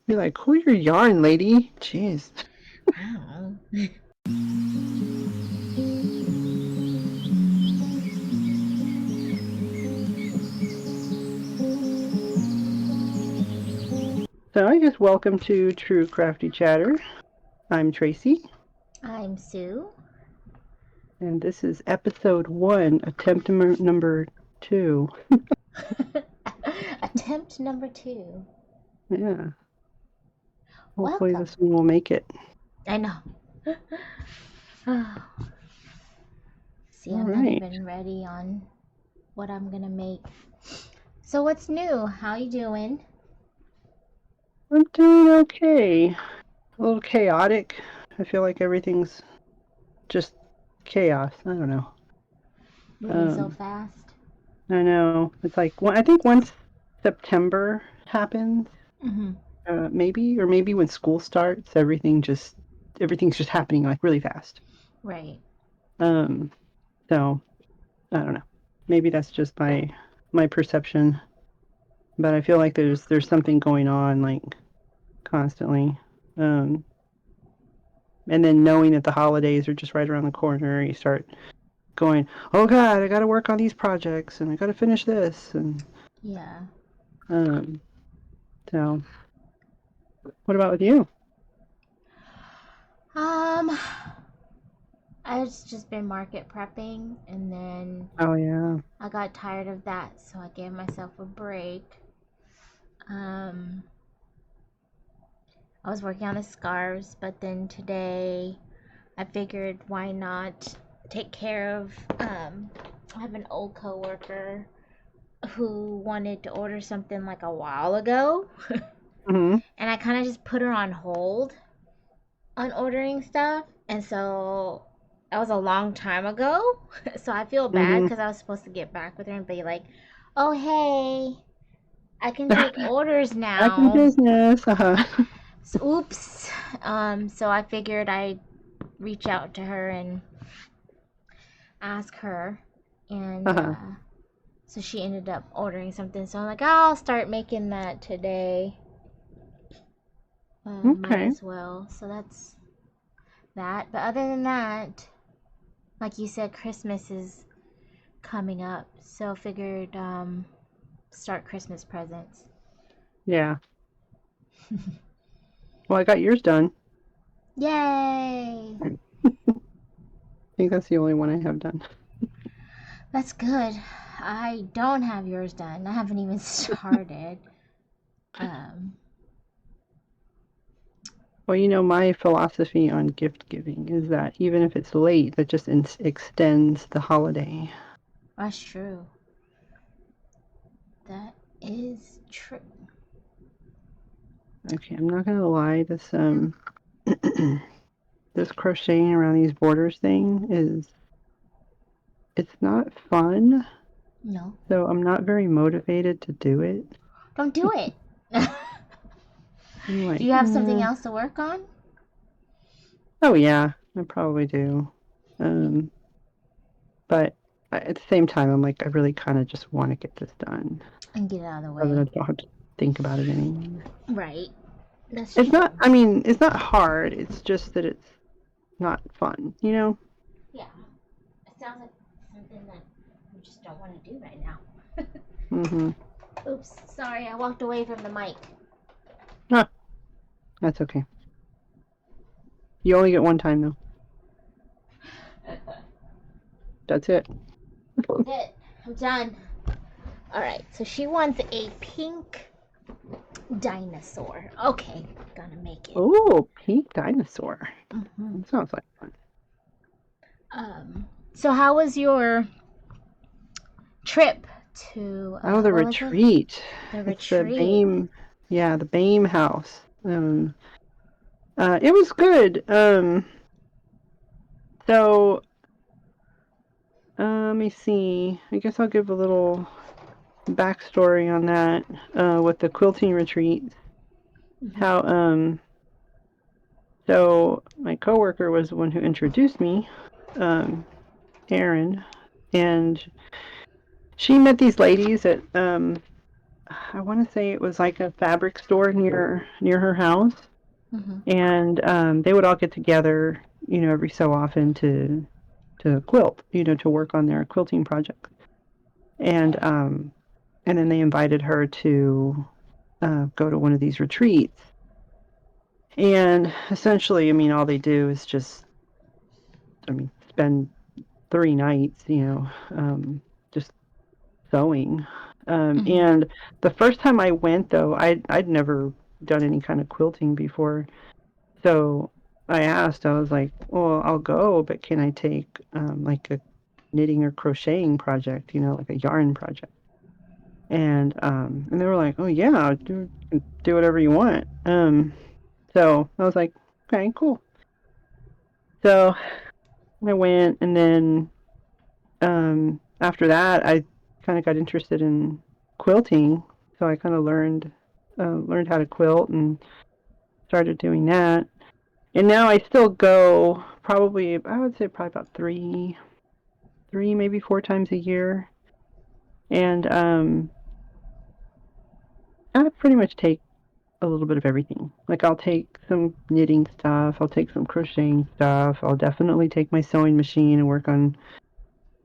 You're like, who your yarn, lady? Jeez. Wow. So I guess welcome to True Crafty Chatter. I'm Tracy. I'm Sue. And this is episode 1, attempt number 2. Attempt number 2. Yeah. Hopefully Welcome. this one will make it. I know. See, I'm not even ready on what I'm gonna make. So what's new? How you doing? I'm doing okay. A little chaotic. I feel like everything's just chaos. I don't know. Moving so fast. I know. It's like, I think once September happens, maybe when school starts, everything's just happening like really fast. Right. So I don't know. Maybe that's just my perception, but I feel like there's something going on like constantly. And then knowing that the holidays are just right around the corner, you start going, oh God, I got to work on these projects and I got to finish this. And yeah. So what about with you? I've just been market prepping, and then Oh yeah. I got tired of that, so I gave myself a break. I was working on the scarves, but then today I figured why not take care of I have an old coworker who wanted to order something like a while ago. And I kind of just put her on hold on ordering stuff, and so that was a long time ago. So I feel bad because I was supposed to get back with her and be like, oh hey, I can take orders now. Back in business. So, oops. So I figured I'd reach out to her and ask her, and so she ended up ordering something. So I'm like, I'll start making that today. Might as well. So that's that. But other than that, like you said, Christmas is coming up, so figured start Christmas presents. Yeah. Well, I got yours done. Yay! I think that's the only one I have done. That's good. I don't have yours done. I haven't even started. Well, you know, my philosophy on gift giving is that even if it's late, that just extends the holiday. That's true. That is true. Okay, I'm not gonna lie. This this crocheting around these borders thing it's not fun. No. So I'm not very motivated to do it. Don't do it. Like, do you have something else to work on? Oh yeah, I probably do. But at the same time, I'm like, I really kind of just want to get this done and get it out of the way. Rather than I don't have to think about it anymore. Right. That's it's true. not. I mean, it's not hard. It's just that it's not fun. You know. Yeah. It sounds like something that you just don't want to do right now. Oops. Sorry, I walked away from the mic. Ah, that's okay. You only get one time though. That's it. That's it. I'm done. All right. So she wants a pink dinosaur. Okay, gonna make it. Oh, pink dinosaur. That sounds like fun. So how was your trip to? The retreat. The retreat. The BAME. Yeah, the BAME house. It was good. So let me see. I guess I'll give a little backstory on that with the quilting retreat. How so my coworker was the one who introduced me, Erin, and she met these ladies at I want to say it was like a fabric store near her house, Mhm. and they would all get together, every so often to quilt, to work on their quilting project. And then they invited her to go to one of these retreats. And essentially, I mean, all they do is just, I mean, spend 3 nights, just sewing. Mhm. And the first time I went, though, I'd never done any kind of quilting before. So I asked, I was like, well, I'll go, but can I take like a knitting or crocheting project, like a yarn project? And they were like, oh yeah, do whatever you want. So I was like, okay, cool. So I went, and then after that, I kind of got interested in quilting. So I kind of learned how to quilt and started doing that. And now I still go probably, I would say probably about three, maybe 4 times a year. And I pretty much take a little bit of everything. Like I'll take some knitting stuff, I'll take some crocheting stuff, I'll definitely take my sewing machine and work on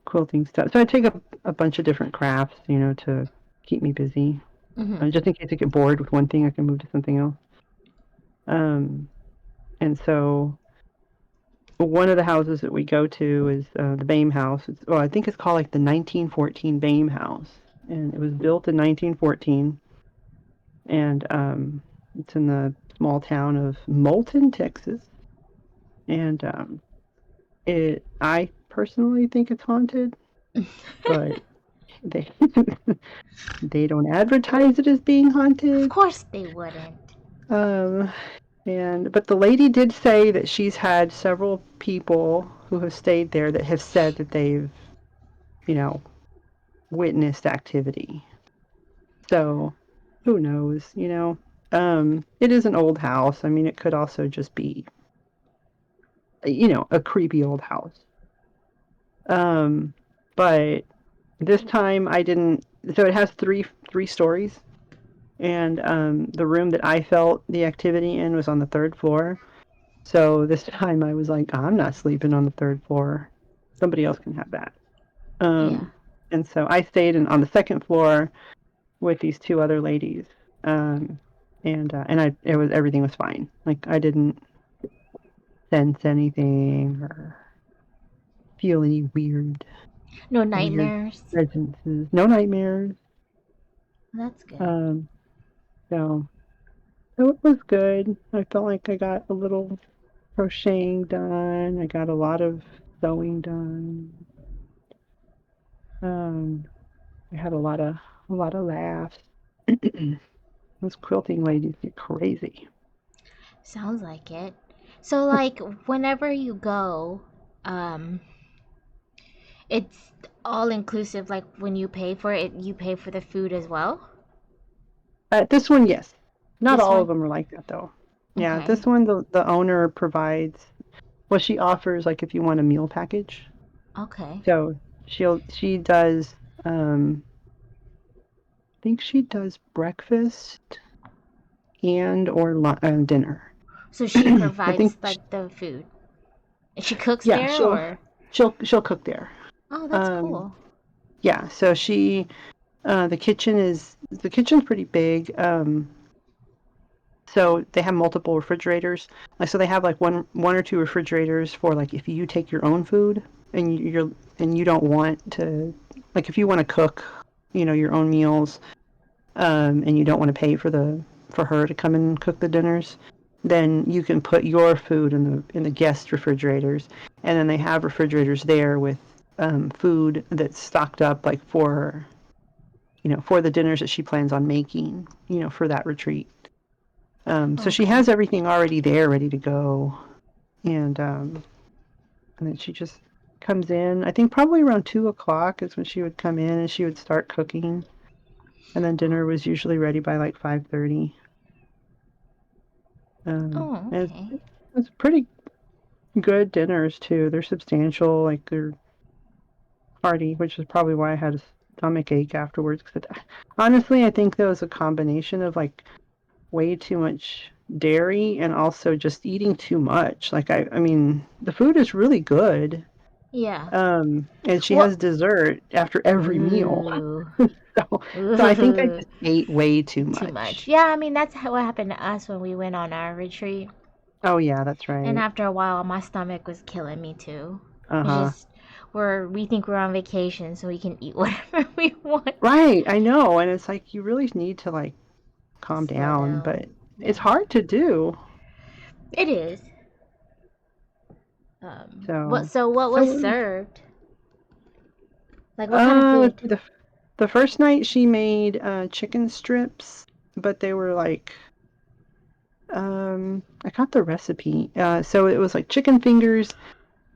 quilting stuff. So I take a bunch of different crafts, to keep me busy. Mhm. Just in case I get bored with one thing, I can move to something else. Um, and so one of the houses that we go to is the Bame House. Well, I think it's called like the 1914 Bame House, and it was built in 1914, and it's in the small town of Moulton, Texas. And I personally think it's haunted, but they they don't advertise it as being Of haunted. course they wouldn't. Um, but the lady did say that she's had several people who have stayed there that have said that they've, you know, witnessed activity. So who knows? It is an old house. I mean, it could also just be, a creepy old house. Um, but this time I didn't. So it has three stories, and the room that I felt the activity in was on the third floor. So this time I was like, I'm not sleeping on the third floor. Somebody else can have that. Yeah. Um, and so I stayed on the second floor with these two other ladies. Um, and everything was fine. Like I didn't sense anything or feel any No weird nightmares. presences. No nightmares. That's good. Um, so it was good. I felt like I got a little crocheting done. I got a lot of sewing done. Um, I had a lot of laughs. Those quilting ladies get crazy. Sounds like it. So like whenever you go, um it's all inclusive like when you pay for it, you pay for the food as well? This one, yes. Not This all one? of them are like that though. Yeah, Okay. this one the owner provides. Well, she offers like if you want a meal package. Okay. So she does. I think she does breakfast and or dinner. So she I think provides like the food. And she cooks yeah, there she'll or? she'll cook there. Oh, that's Um, cool. yeah, so the kitchen's pretty big. So they have multiple refrigerators. Like so they have like one or two refrigerators for like if you take your own food and you don't want to, like if you want to cook, your own meals, and you don't want to pay for her to come and cook the dinners, then you can put your food in the guest refrigerators, and then they have refrigerators there with food that's stocked up like for the dinners that she plans on making, for that retreat. So she Okay. has everything already there, ready to go, and then she just comes in. I think probably around 2 o'clock is when she would come in, and she would start cooking, and then dinner was usually ready by like 5:30. Oh, And okay. it's pretty good dinners too. They're substantial, like they're hearty, which is probably why I had stomach ache afterwards. 'Cause honestly, I think that was a combination of like way too much dairy and also just eating too much. Like I mean, the food is really good. Yeah. And she What? has dessert after every meal. Ooh. So, so I think I Ooh. just ate way too Too much. much. Yeah, I mean that's what happened to us when we went on our retreat. Oh yeah, that's And right. after a while, my stomach was killing me too. It's Uh-huh. just we think we're on vacation, so we can eat whatever we want. Right, I know. And it's like you really need to like calm Slow down, down. but it's Yeah, hard to do. it is. What? So, So what was so served? Like what kind of food? the first night she made chicken strips, but they were like I got the recipe. So it was like chicken fingers,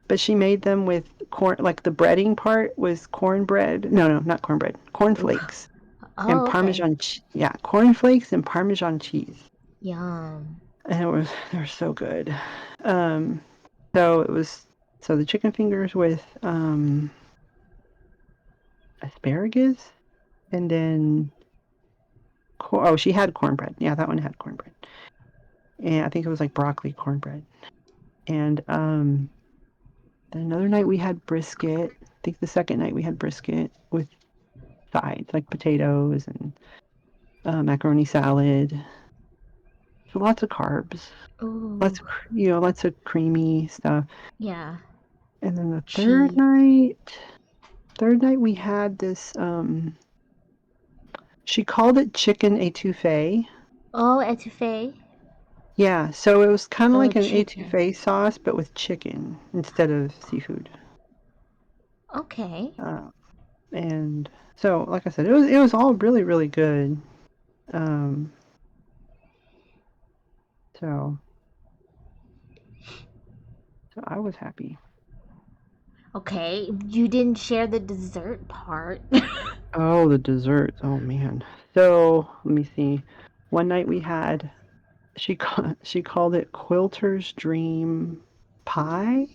but she made them with corn, like the breading part was cornbread. No, not cornbread, Ooh. cornflakes and Oh, okay. Parmesan. Yeah, cornflakes and Parmesan cheese, Yum. and they were so good. Um, so it was so the chicken fingers with asparagus, and then oh, she had cornbread. Yeah, that one had cornbread, and I think it was like broccoli cornbread. And then another night we had brisket. I think the second night we had brisket with sides like potatoes and macaroni salad. So lots of carbs, Ooh. lots of creamy stuff. Yeah. And then the Cheese. third night we had this. She called it chicken etouffee. Oh, etouffee. Yeah, so it was kind of Oh, like an chicken. etouffee sauce, but with chicken instead of seafood. Okay. Uh, and so, like I said, it was all really really good. Um, so so I was happy. Okay. You didn't share the dessert part. Oh, the desserts. Oh man. So let me see. One night we had she called it Quilter's Dream Pie.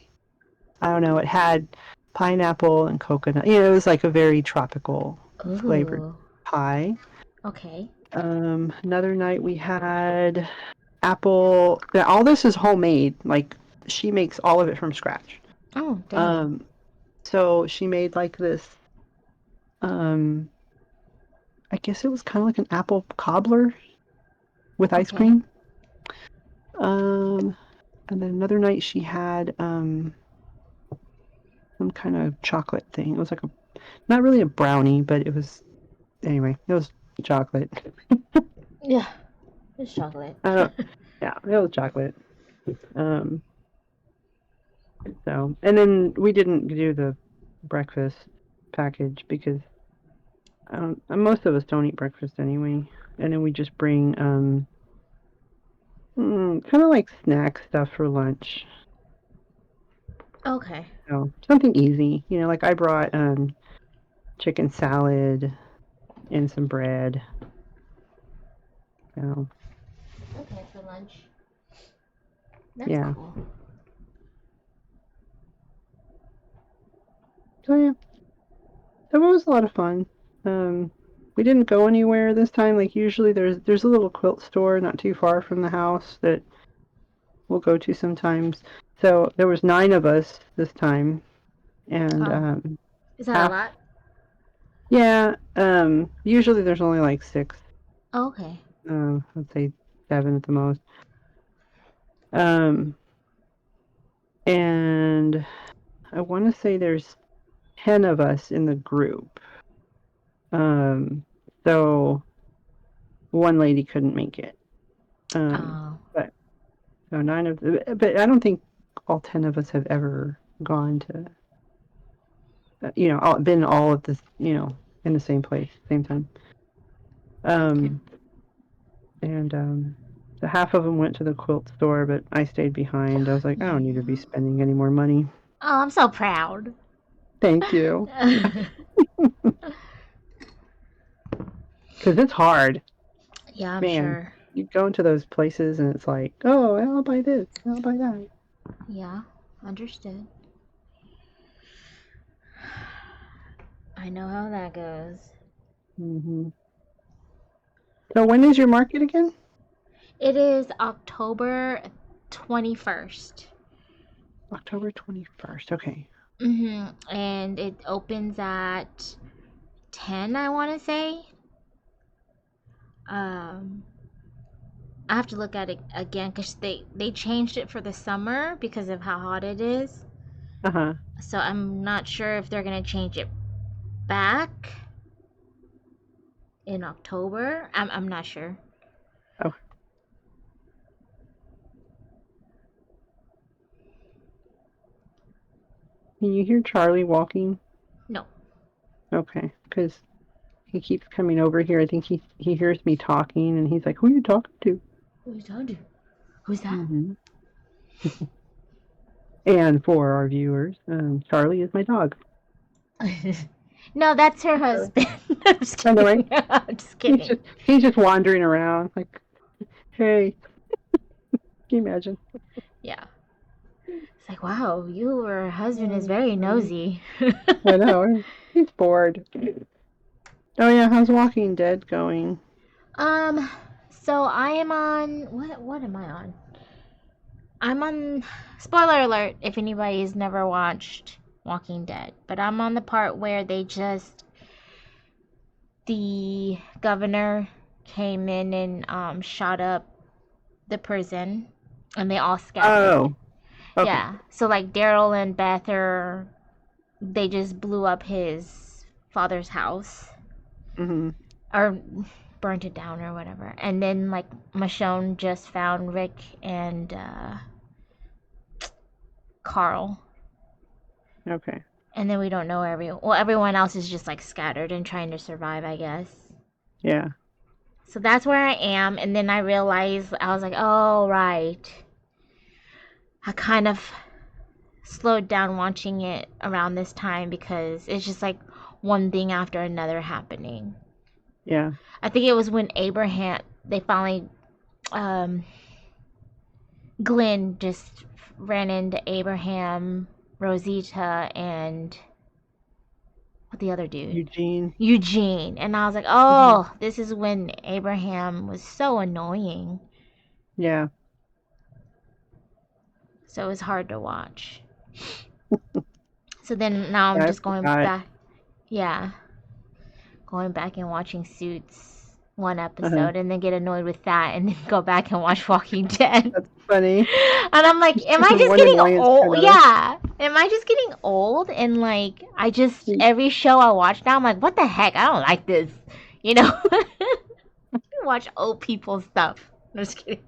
I don't know. It had pineapple and coconut. It was like a very tropical flavored Ooh. pie. Okay. Another night we had apple. Yeah, all this is homemade. Like she makes all of it from scratch. Oh, dang. Um, so she made like this. Um, I guess it was kind of like an apple cobbler with ice Okay. cream. Um, and then another night she had some kind of chocolate thing. It was like not really a brownie, but it was anyway. It was chocolate. Yeah. It's chocolate. I don't. Yeah, it was chocolate. Um, so and then we didn't do the breakfast package because most of us don't eat breakfast anyway, and then we just bring kind of like snack stuff for lunch. Okay. So something easy, like I brought chicken salad and some bread. So Okay, for lunch. That's yeah, cool. so yeah, so it was a lot of fun. Um, we didn't go anywhere this time. Like usually, there's a little quilt store not too far from the house that we'll go to sometimes. So there was 9 of us this time, and Oh, is that a half lot? yeah. Usually there's only like 6. Okay. I'd say 7 at the most. Um, and I want to say there's 10 of us in the group. Um, so one lady couldn't make it. Oh, But so 9 but I don't think all 10 of us have ever gone to, been all at this, in the same place, same time. okay. Um, and so half of them went to the quilt store, but I stayed behind. I was like, I don't need to be Yeah. spending any more money. Oh, I'm so proud. Thank you. Because it's hard. Yeah, I'm Man, sure. you go into those places and it's like, oh, I'll buy this, I'll buy that. Yeah, understood. I know how that goes. Mm-hmm. So when is your market again? It is October 21st. October 21st. Okay. And it opens at 10, I want to say. Um, I have to look at it again because they changed it for the summer because of how hot it is. Uh-huh. So I'm not sure if they're gonna change it back in October. I'm not sure. Oh, can you hear Charlie walking? No. Okay, because he keeps coming over here. I think he hears me talking, and he's like, "Who are you talking to?" Who are you talking to? Who's that? Mm-hmm. And for our viewers, Charlie is my dog. No, that's her Charlie. husband. I'm just By the way, kidding. I'm just kidding. he's just wandering around like, "Hey, can you imagine?" Yeah. It's like, wow, your husband is very nosy. I know. He's bored. Oh yeah, how's Walking Dead going? um, so I am on what am I on? I'm on spoiler alert if anybody's never watched Walking Dead, but I'm on the part where the governor came in and shot up the prison and they all scattered. Oh, okay. Yeah. So like Daryl and Beth they just blew up his father's house Mm-hmm. or burnt it down or whatever. And then like Michonne just found Rick and Carl. Okay. And then we don't know everyone else is just like scattered and trying to survive, I guess. Yeah. So that's where I am, and then I realized I was like, oh right. I kind of slowed down watching it around this time because it's just like one thing after another happening. Yeah. I think it was when Abraham they finally um Glenn just ran into Abraham, Rosita, and what the other dude? Eugene. Eugene. And I was like, Mm-hmm. oh, this is when Abraham was so annoying. Yeah. So it was hard to watch. So then now I'm Yeah, I just going forgot. back. Yeah. Going back and watching Suits one Uh-huh. episode and then get annoyed with that and then go back and watch Walking Dead. That's funny. And I'm like, Just am I choosing just one getting annoyance to old? another. Yeah. Am I just getting old? And like, every show I watch now, I'm like, what the heck? I don't like this. You know? Watch old people stuff. I'm just kidding.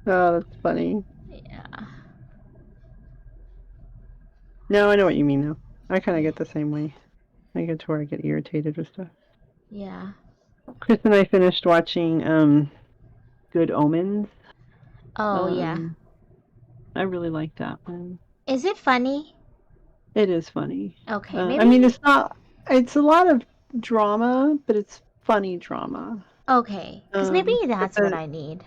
Oh, that's funny. Yeah. No, I know what you mean though. I kind of get the same way. I get to where I get irritated with stuff. Yeah. Chris and I finished watching Good Omens. Oh, yeah. Um, I really like that one. Is it funny? It is funny. Okay, I mean, maybe. it's not. It's a lot of drama, but it's funny drama. Okay, because maybe But that's what I need.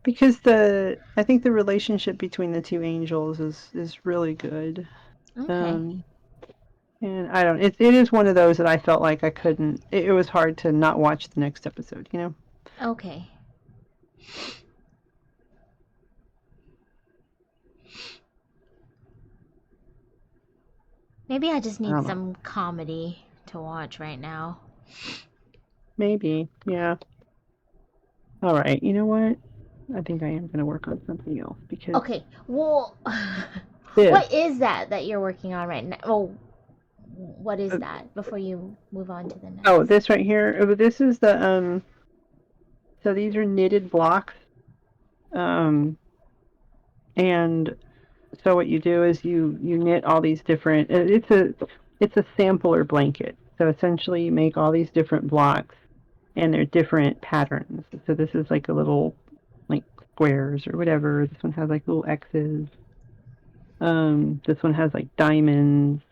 because I think the relationship between the two angels is really good. Okay. Um, and I don't. It is one of those that I felt like I couldn't. It was hard to not watch the next episode. You know. Okay. Maybe I just I need don't know. some comedy to watch right now. Maybe. Yeah. All right. You know what? I think I am going to work on something else because Okay, well, this. what is that you're working on right now? Oh, what is Uh, that before you move on to the oh, next? this right here. This is the So these are knitted blocks. Um, and so what you do is you knit all these different. It's a sampler blanket. So essentially, you make all these different blocks, and they're different patterns. So this is like a little like squares or whatever. This one has like little X's. This one has like diamonds.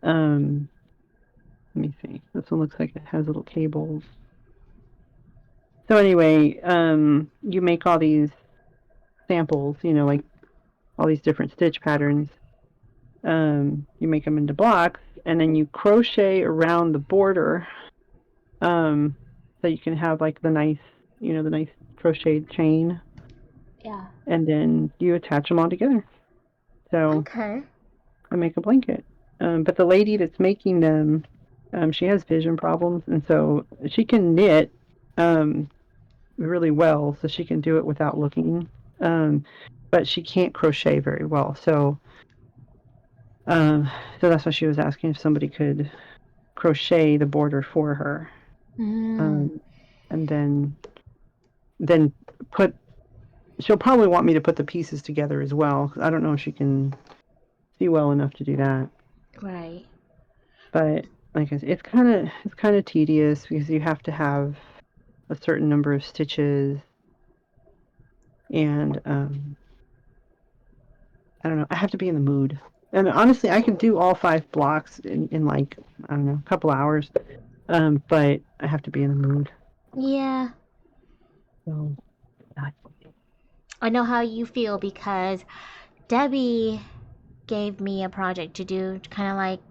Um, Let me see. This one looks like it has little cables. So anyway, you make all these samples, like all these different stitch patterns. You make them into blocks, and then you crochet around the border, so you can have like the nice, the nice crocheted chain. Yeah. And then you attach them all together. So Okay. I make a blanket. But the lady that's making them, she has vision problems, and so she can knit really well, so she can do it without looking. But she can't crochet very well. So that's why she was asking if somebody could crochet the border for her. And then put. She'll probably want me to put the pieces together as well. I don't know if she can see well enough to do that. Right. But like I said, it's kind of tedious because you have to have a certain number of stitches, and I don't know. I have to be in the mood. And honestly, I can do all 5 blocks in like, I don't know, a couple hours. But I have to be in the mood. Yeah. So, I know how you feel because Debbie gave me a project to do, kind of like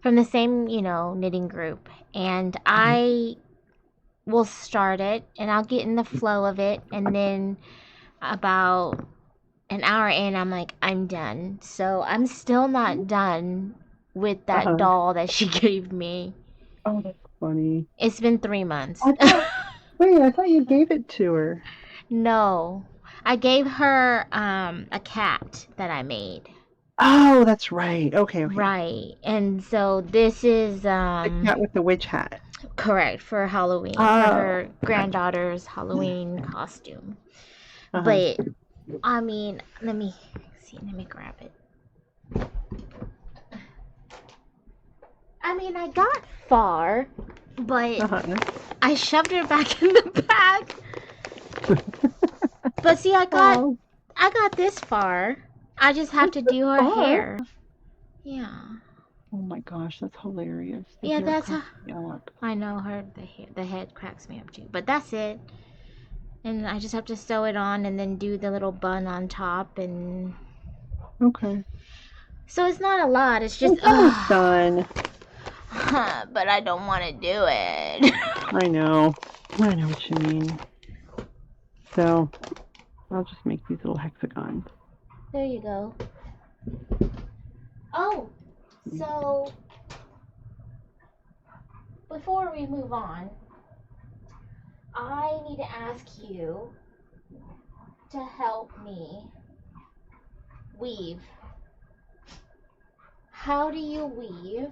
from the same, knitting group. And I will start it and I'll get in the flow of it. And then about an hour in, I'm like, I'm done. So I'm still not done with that uh-huh. doll that she gave me. Oh, that's funny. It's been 3 months. Wait, I thought you gave it to her. No. I gave her a cat that I made. Oh, that's right. Okay. Right. And so this is The cat with the witch hat. correct for Halloween, for her granddaughter's Halloween costume. But I mean, let me grab it. I mean, I got far, but I shoved her back in the bag. But see, I got this far. I just have to do her hair. Yeah. Oh my gosh, that's hilarious. Yeah, that's how. I know the head cracks me up too. But that's it. And I just have to sew it on and then do the little bun on top and. Okay. So it's not a lot. It's just. It's almost done. But I don't want to do it. I know what you mean. So I'll just make these little hexagons. There you go. Oh, so before we move on, I need to ask you to help me weave. How do you weave?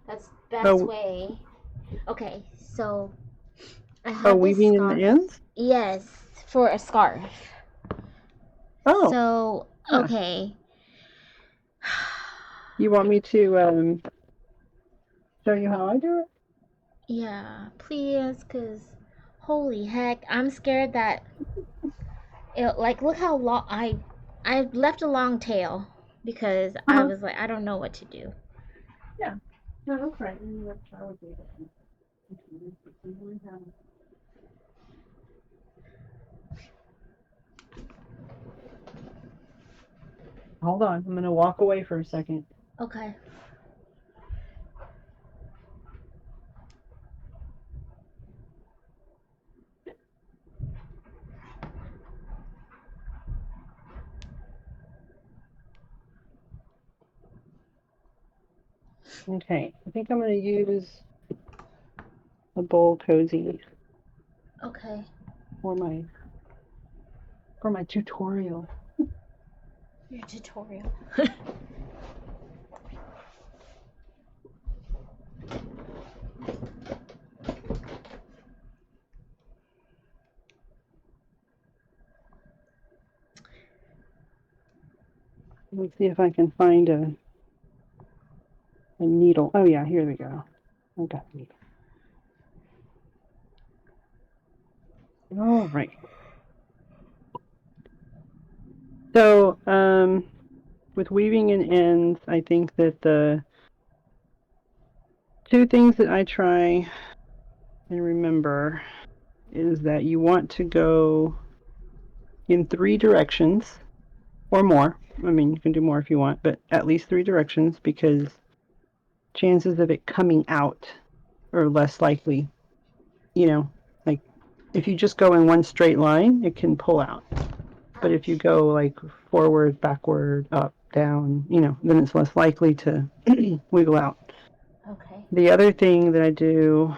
That's the best way. Okay, so I have weaving in the ends? Yes, for a scarf. Oh. So, okay. You want me to show you how I do it? Yeah, please, because holy heck, I'm scared that look how long I left a long tail because I was like, I don't know what to do. Yeah. No, that's right. Hold on, I'm gonna walk away for a second. Okay. Okay, I think I'm gonna use a bowl cozy. Okay. For my tutorial. Your tutorial. Let me see if I can find a needle. Oh yeah, here we go. I got a needle. All right. So, with weaving in ends, I think that the 2 things that I try and remember is that you want to go in 3 directions. or more. I mean, you can do more if you want, but at least 3 directions because chances of it coming out are less likely. You know, like if you just go in one straight line, it can pull out. But if you go like forward, backward, up, down, then it's less likely to wiggle out. Okay. The other thing that I do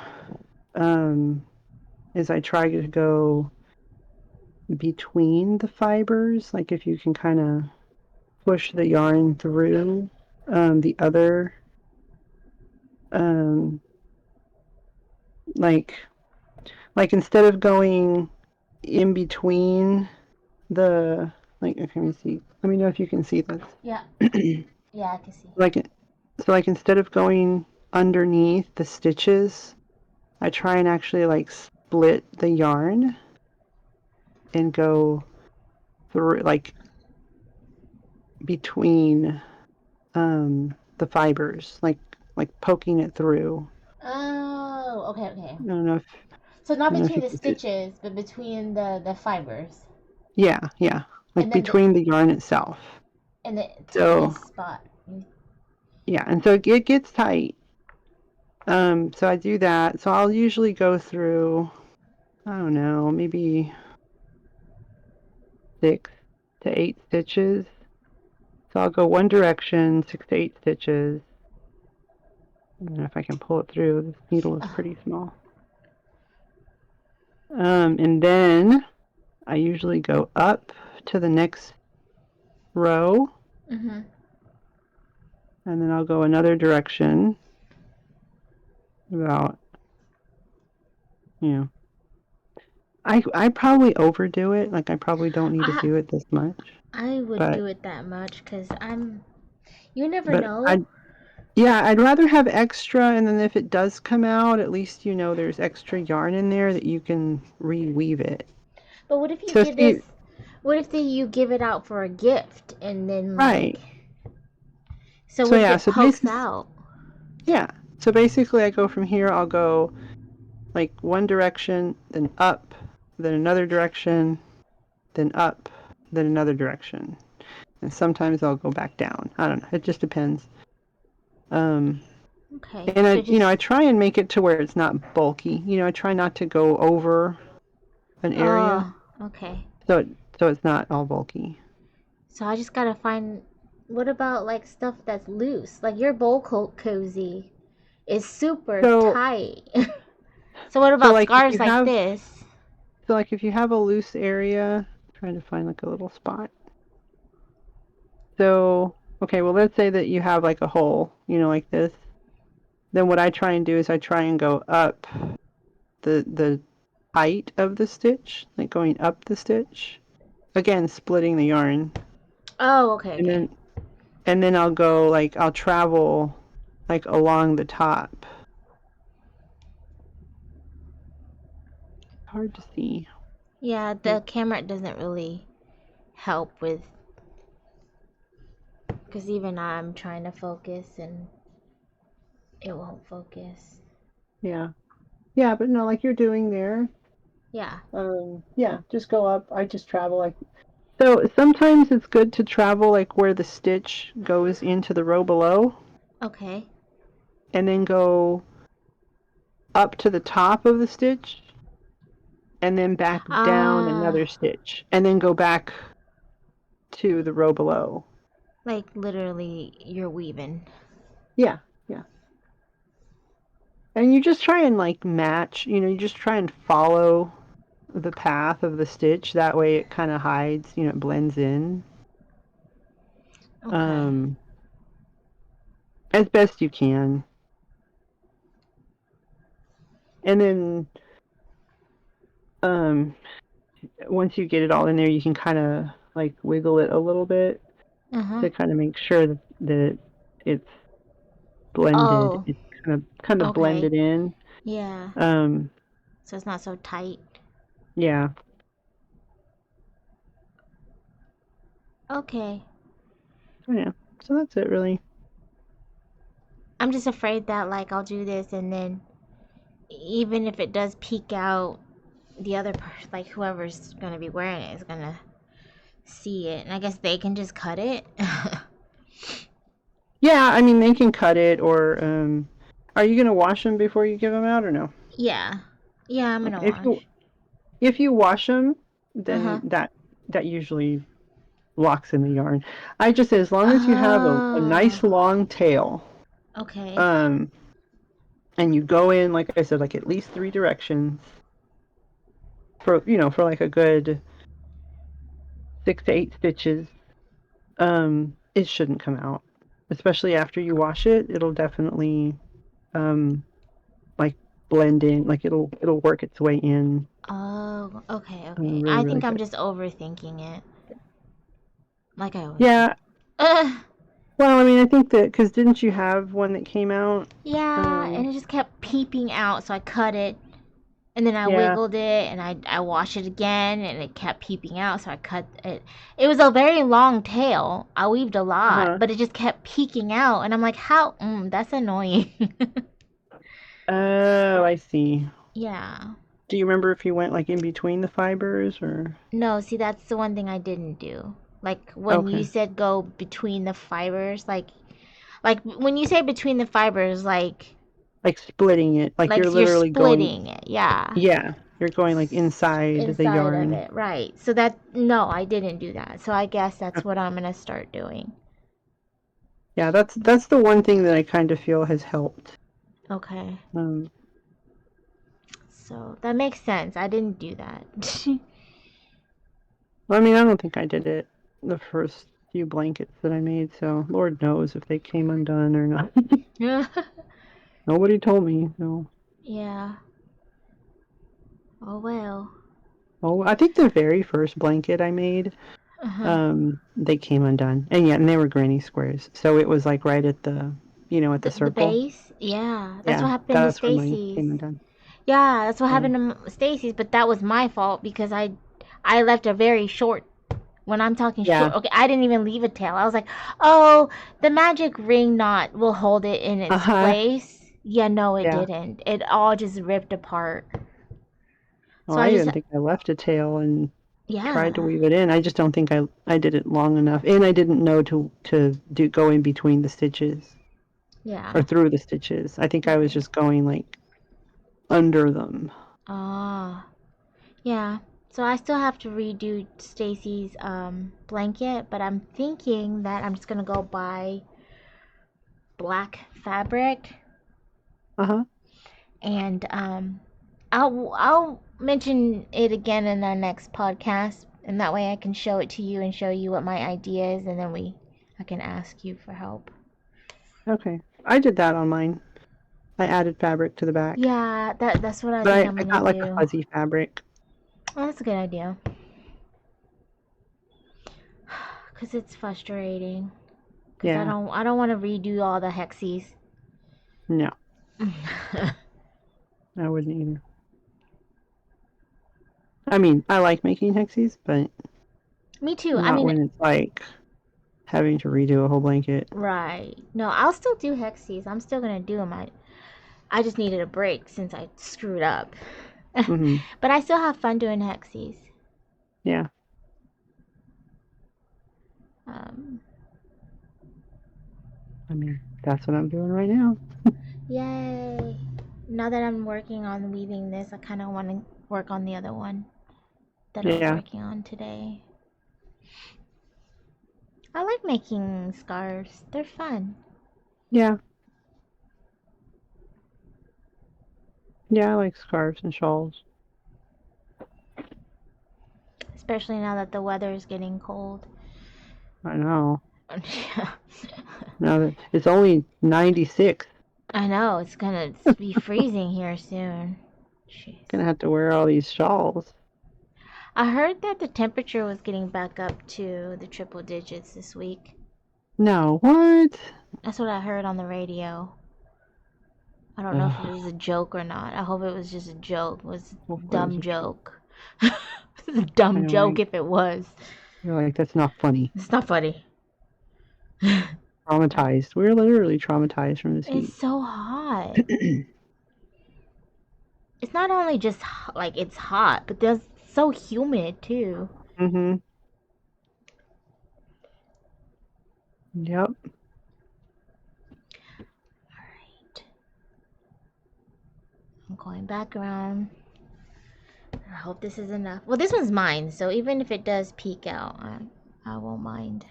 is I try to go between the fibers. Like if you can kind of push the yarn through the other, like instead of going in between the, like, let me see. Let me know if you can see this. Yeah. Yeah, I can see. Like instead of going underneath the stitches, I try and actually like split the yarn and go through, like between the fibers, like poking it through. Oh, okay, okay. I don't know if So not you between the can see. stitches, but between the fibers, Yeah, like and then the between the yarn itself. and the So tightest spot. yeah, and so it gets tight. So I do that. So I'll usually go through, I don't know, maybe 6 to 8 stitches. So I'll go one direction, 6 to 8 stitches. I don't know if I can pull it through. This needle is pretty small. And then I usually go up to the next row. Mm-hmm. And then I'll go another direction. About, I probably overdo it. Like I probably don't need to I do it this much. I would But do it that much because you never but know. I'd rather have extra, and then if it does come out, at least there's extra yarn in there that you can reweave it. But what if you So give see, this? What if you give it out for a gift and then right. so So what if yeah, it pokes out? yeah. So basically I go from here, I'll go like one direction, then up, then another direction, then up, then another direction. And sometimes I'll go back down. I don't know. It just depends. Okay. And So I just try and make it to where it's not bulky. I try not to go over an area, oh, okay. so it's not all bulky. So I just gotta find. What about like stuff that's loose? Like your bowl cozy is super So tight. So what so about like if you scarves like have this? so like if you have a loose area, I'm trying to find like a little spot. So okay, well let's say that you have like a hole, like this. Then what I try and do is I try and go up the height of the stitch, like going up the stitch. Again, splitting the yarn. Oh, okay, And okay. then I'll travel like along the top. Hard to see. Yeah, the camera doesn't really help with because even I'm trying to focus and it won't focus. Yeah. Yeah, but no, like you're doing there. Yeah. Yeah, just go up. I just travel like so sometimes it's good to travel like where the stitch goes into the row below Okay. and then go up to the top of the stitch and then back down Ah, another stitch and then go back to the row below. like literally you're weaving. Yeah, yeah. And you just try and like match, you just try and follow the path of the stitch. That way it kind of hides, it blends in. Okay. Um, as best you can. And then um, once you get it all in there, you can kind of like wiggle it a little bit Uh-huh. to kind of make sure that it's blended. Oh, It's kind of okay. blended in. Yeah. Um, So it's not so tight. yeah. Okay. So yeah. So that's it really. I'm just afraid that like I'll do this and then even if it does peek out, the other person, like whoever's gonna be wearing it, is gonna see it. And I guess they can just cut it. Yeah, I mean, they can cut it, or are you gonna wash them before you give them out, or no? Yeah. Yeah, I'm gonna Okay. wash. If you wash them, Uh-huh. then that usually locks in the yarn. I just say as long as you have a Oh. nice long tail, Okay. um, and you go in, like I said, like at least 3 directions for like a good 6 to 8 stitches, it shouldn't come out. Especially after you wash it, it'll definitely like blend in, like it'll work its way in Oh, okay, okay. really, I really think I'm good. just overthinking it. Like I always do. Yeah. Well, I mean, I think that because didn't you have one that came out? Yeah, and it just kept peeping out, so I cut it. And then I Yeah. wiggled it and I washed it again and it kept peeping out, so I cut it. It was a very long tail. I weaved a lot, Uh-huh. but it just kept peeking out. And I'm like, how? That's annoying. Oh, I see. Yeah. Do you remember if you went like in between the fibers or? No, see, that's the one thing I didn't do. Like when you Okay. said go between the fibers, like when you say between the fibers, Like splitting it, like you're you're literally going, splitting it. Yeah. yeah, you're going like inside the Inside of yarn. it, right. So that, no, I didn't do that. So I guess that's Okay. what I'm gonna start doing. Yeah, that's the one thing that I kind of feel has helped. Okay. Um, So that makes sense. I didn't do that. I mean, I don't think I did it the first few blankets that I made, so Lord knows if they came undone or not. Nobody told me, so. Yeah. Oh well. Oh, I think the very first blanket I made, Uh-huh. they came undone. And yeah, and they were granny squares. So it was like right at at the The circle. base? Yeah. That's what Yeah, happened to that's when mine Stacy's. came undone. Yeah, that's what So, happened to Stacy's, but that was my fault because I left a very short, when I'm talking short, yeah. okay, I didn't even leave a tail. I was like, "Oh, the magic ring knot will hold it in its Uh-huh. place." Yeah, no, it Yeah. didn't. It all just ripped apart. Oh, So I I just, even think I left a tail and tried to yeah, weave it in. I just don't think I did it long enough. And I didn't know to do go in between the stitches or yeah, through the stitches. I think I was right. just going like under them. Ah, yeah. So I still have to redo Stacy's blanket, but I'm thinking that I'm just gonna go buy black fabric Uh-huh. and I'll mention it again in our next podcast, and that way I can show it to you and show you what my idea is, and then I can ask you for help. Okay. I did that on mine. I added fabric to the back. Yeah, that's what I But think I, I'm I gonna got like a do. fuzzy fabric. Oh, that's a good idea. Cause it's frustrating. Cause Yeah. I don't want to redo all the hexies. No, I wouldn't either. I mean, I like making hexies, but Me too. I not mean, when it's like having to redo a whole blanket. right. No, I'll still do hexies. I'm still gonna do them. I just needed a break since I screwed up. Hmm. But I still have fun doing hexies. Yeah. Um, I mean, that's what I'm doing right now. Yay! Now that I'm working on weaving this, I kind of want to work on the other one that I was Yeah. working on today. I like making scarves. They're fun. Yeah. Yeah, I like scarves and shawls. Especially now that the weather is getting cold. I know. Now that it's only 96, I know, it's gonna be freezing here soon. Jeez. gonna have to wear all these shawls. I heard that the temperature was getting back up to the triple digits this week. No, what? That's what I heard on the radio. I don't know if it Ugh, was a joke or not. I hope it was just a joke. It was a hopefully it was dumb a joke. joke. It's a I dumb know, joke right? if it was. You're like, that's not funny. It's not funny. Traumatized. We're literally traumatized from this It's heat. so hot. It's not only just like it's hot, but there's so humid too. Hmm. Yep. Alright. I'm going back around. I hope this is enough. Well, this one's mine, so even if it does peek out, I won't mind.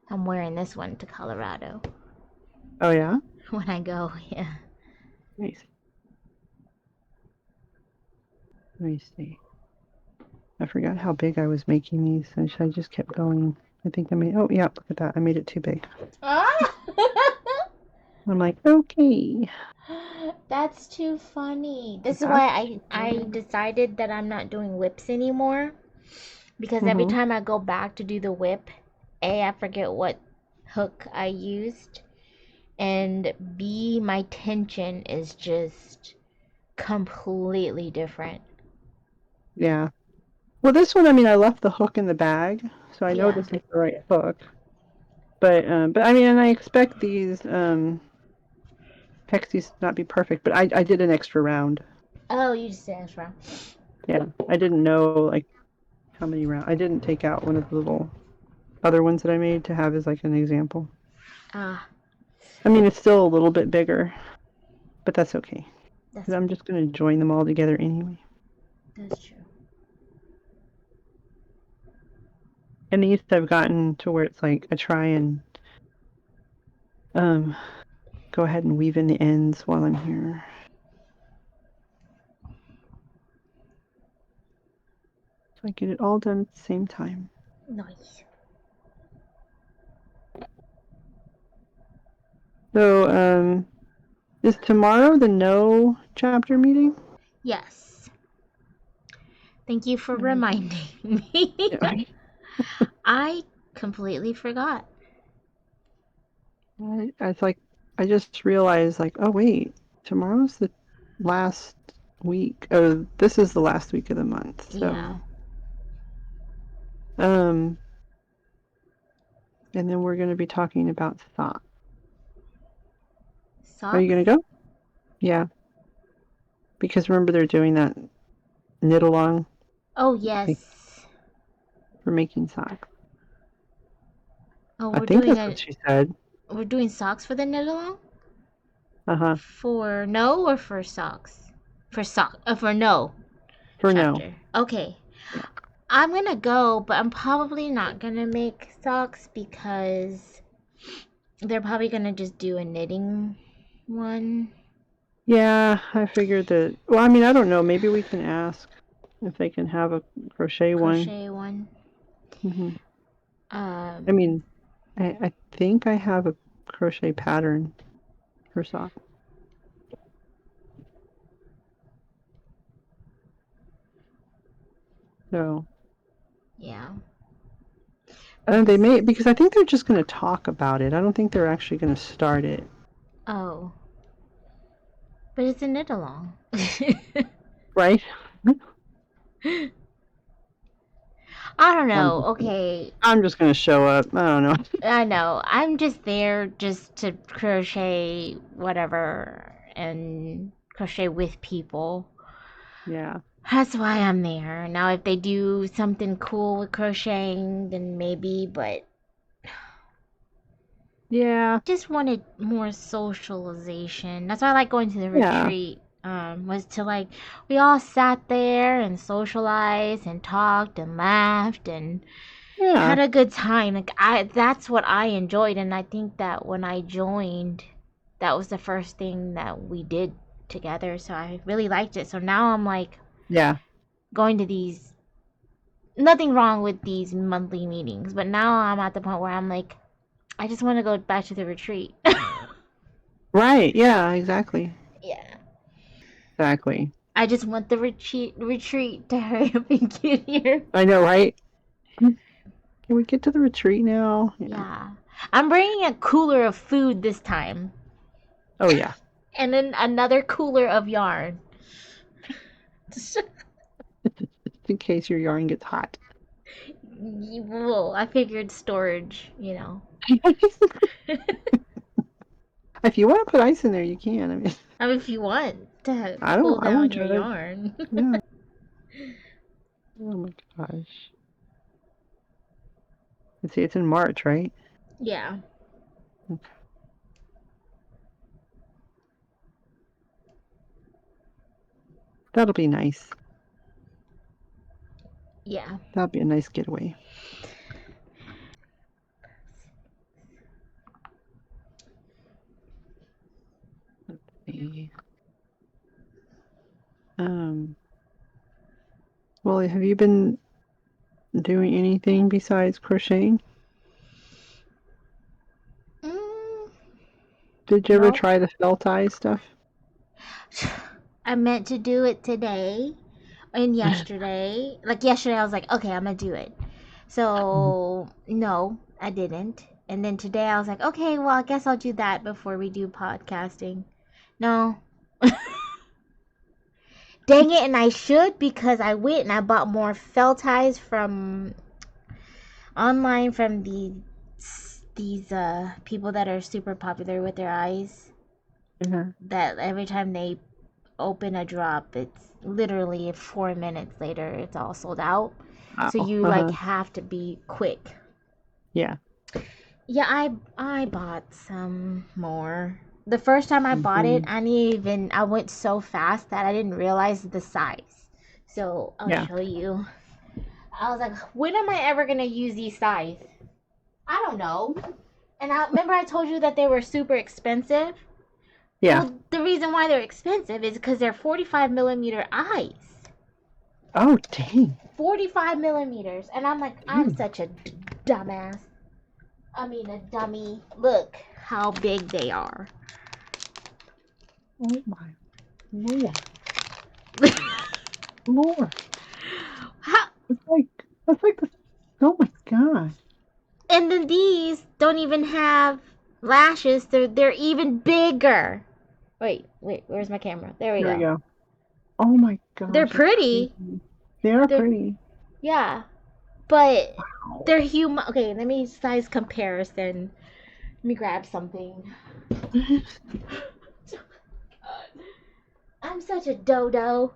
I'm wearing this one to Colorado Oh, yeah? when I go, yeah. Nice. Let me see. I forgot how big I was making these. I just kept going. I think I made, oh, yeah, look at that. I made it too big. Ah! I'm like, okay. That's too funny. This is why I decided that I'm not doing whips anymore. Because every time I go back to do the whip, A, I forget what hook I used. And B, my tension is just completely different. Yeah. Well, this one, I mean, I left the hook in the bag, so I know this is the right hook. But I mean, and I expect these Hexies to not be perfect, but I did an extra round. Oh, you just did extra. Yeah, I didn't know like how many rounds. I didn't take out one of the little other ones that I made to have as like an example. Ah. I mean, it's still a little bit bigger, but that's okay. That's I'm just going to join them all together anyway. That's true. And these I've gotten to where it's like I try and go ahead and weave in the ends while I'm here. So I get it all done at the same time. Nice. So, is tomorrow the no chapter meeting? Yes. Thank you for reminding me. Yeah. I completely forgot. It's like I just realized like, oh wait, tomorrow's the last week. Oh, this is the last week of the month. So Yeah. and then we're going to be talking about socks. Are you Socks? going to go? Yeah. Because remember they're doing that knit along Oh, yes. for making socks. Oh, I think that's what she said. we're doing socks for the knit along? Uh-huh. For no or for socks? For no. For chapter. no. Okay. Yeah. I'm gonna go, but I'm probably not gonna make socks because they're probably gonna just do a knitting one. Yeah, I figured that. Well, I mean, I don't know. Maybe we can ask if they can have a crochet one. Mm-hmm. I mean, I think I have a crochet pattern for socks. So. Yeah. They may, because I think they're just going to talk about it. I don't think they're actually going to start it. Oh. But it's a knit along. Right? I don't know. Okay. I'm just going to show up. I don't know. I know. I'm just there just to crochet whatever and crochet with people. Yeah. That's why I'm there. Now, if they do something cool with crocheting, then maybe, but Yeah. just wanted more socialization. That's why I like going to the retreat. Was to like we all sat there and socialized and talked and laughed and had a good time. Like that's what I enjoyed, and I think that when I joined, that was the first thing that we did together. So I really liked it. So now I'm like, going to these. Nothing wrong with these monthly meetings, but now I'm at the point where I'm like, I just want to go back to the retreat. Right. Yeah, exactly. Yeah. Exactly. I just want the retreat to hurry up and get here. I know, right? Can we get to the retreat now? Yeah. I'm bringing a cooler of food this time. Oh, yeah. And then another cooler of yarn. Just in case your yarn gets hot. Well, I figured storage, you know. If you want to put ice in there, you can. I mean, if you want to I cool down won't your judge. yarn. Yeah. Oh my gosh. Let's see, it's in March, right? Yeah. That'll be nice. Yeah. That'll be a nice getaway. Let's see. Well, have you been doing anything besides crocheting? Mm, Did you ever no. try the felt eye stuff? I meant to do it today and yesterday. Like yesterday, I was like, okay, I'm gonna do it. So no, I didn't. And then today, I was like, okay, well, I guess I'll do that before we do podcasting. No. Dang it, and I should because I went and I bought more felt ties from online from these people that are super popular with their eyes. Yeah. That every time they open a drop, it's literally 4 minutes later, it's all sold out. So Oh, you like have to be quick. yeah. Yeah, I bought some more. The first time I bought it, I went so fast that I didn't realize the size. So I'll Yeah. show you. I was like, when am I ever gonna use these size? I don't know. And I remember I told you that they were super expensive. Yeah. Well, the reason why they're expensive is because they're 45 millimeter eyes. Oh, dang. 45 millimeters. And I'm like, I'm such a dumbass. I mean, a dummy. Look how big they are. Oh my Lord. Lord. How? That's like the, oh my God. And then these don't even have lashes. They're even bigger. Wait, where's my camera? There we Here we go. go. Oh my They're gosh. That's pretty. crazy. They are They're pretty. yeah, but Wow. they're human. Okay, let me size comparison. Let me grab something. I'm such a dodo.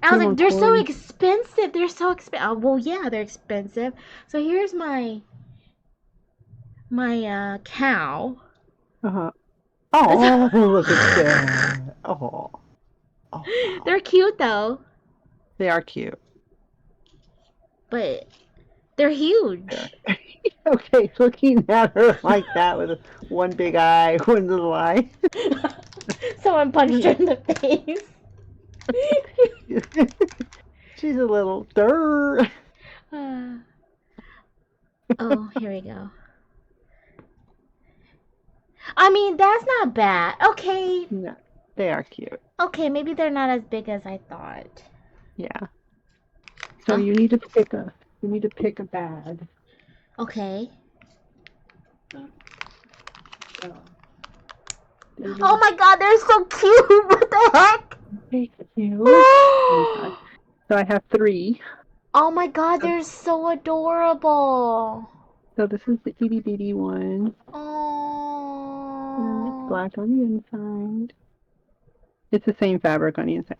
I was Come like, on, they're so Corey. expensive. They're so expensive. Oh, well, yeah, they're expensive. So here's my cow. Uh-huh. Oh, look at that. Oh. Oh, They're wow. cute though, They are cute. but they're huge. Okay, looking at her like that with one big eye, one little eye. Someone punched her in the face. She's a little dirt. Oh, here we go. I mean, that's not bad. Okay. No, they are cute. Okay, maybe they're not as big as I thought. Yeah. So Oh, you need to pick a bag. okay. So, Oh my god, they're so cute. What the heck? thank you. Oh my God. So I have 3. Oh my god, So, they're so adorable. so this is the itty bitty one. And then it's Oh. black on the inside. It's the same fabric on the inside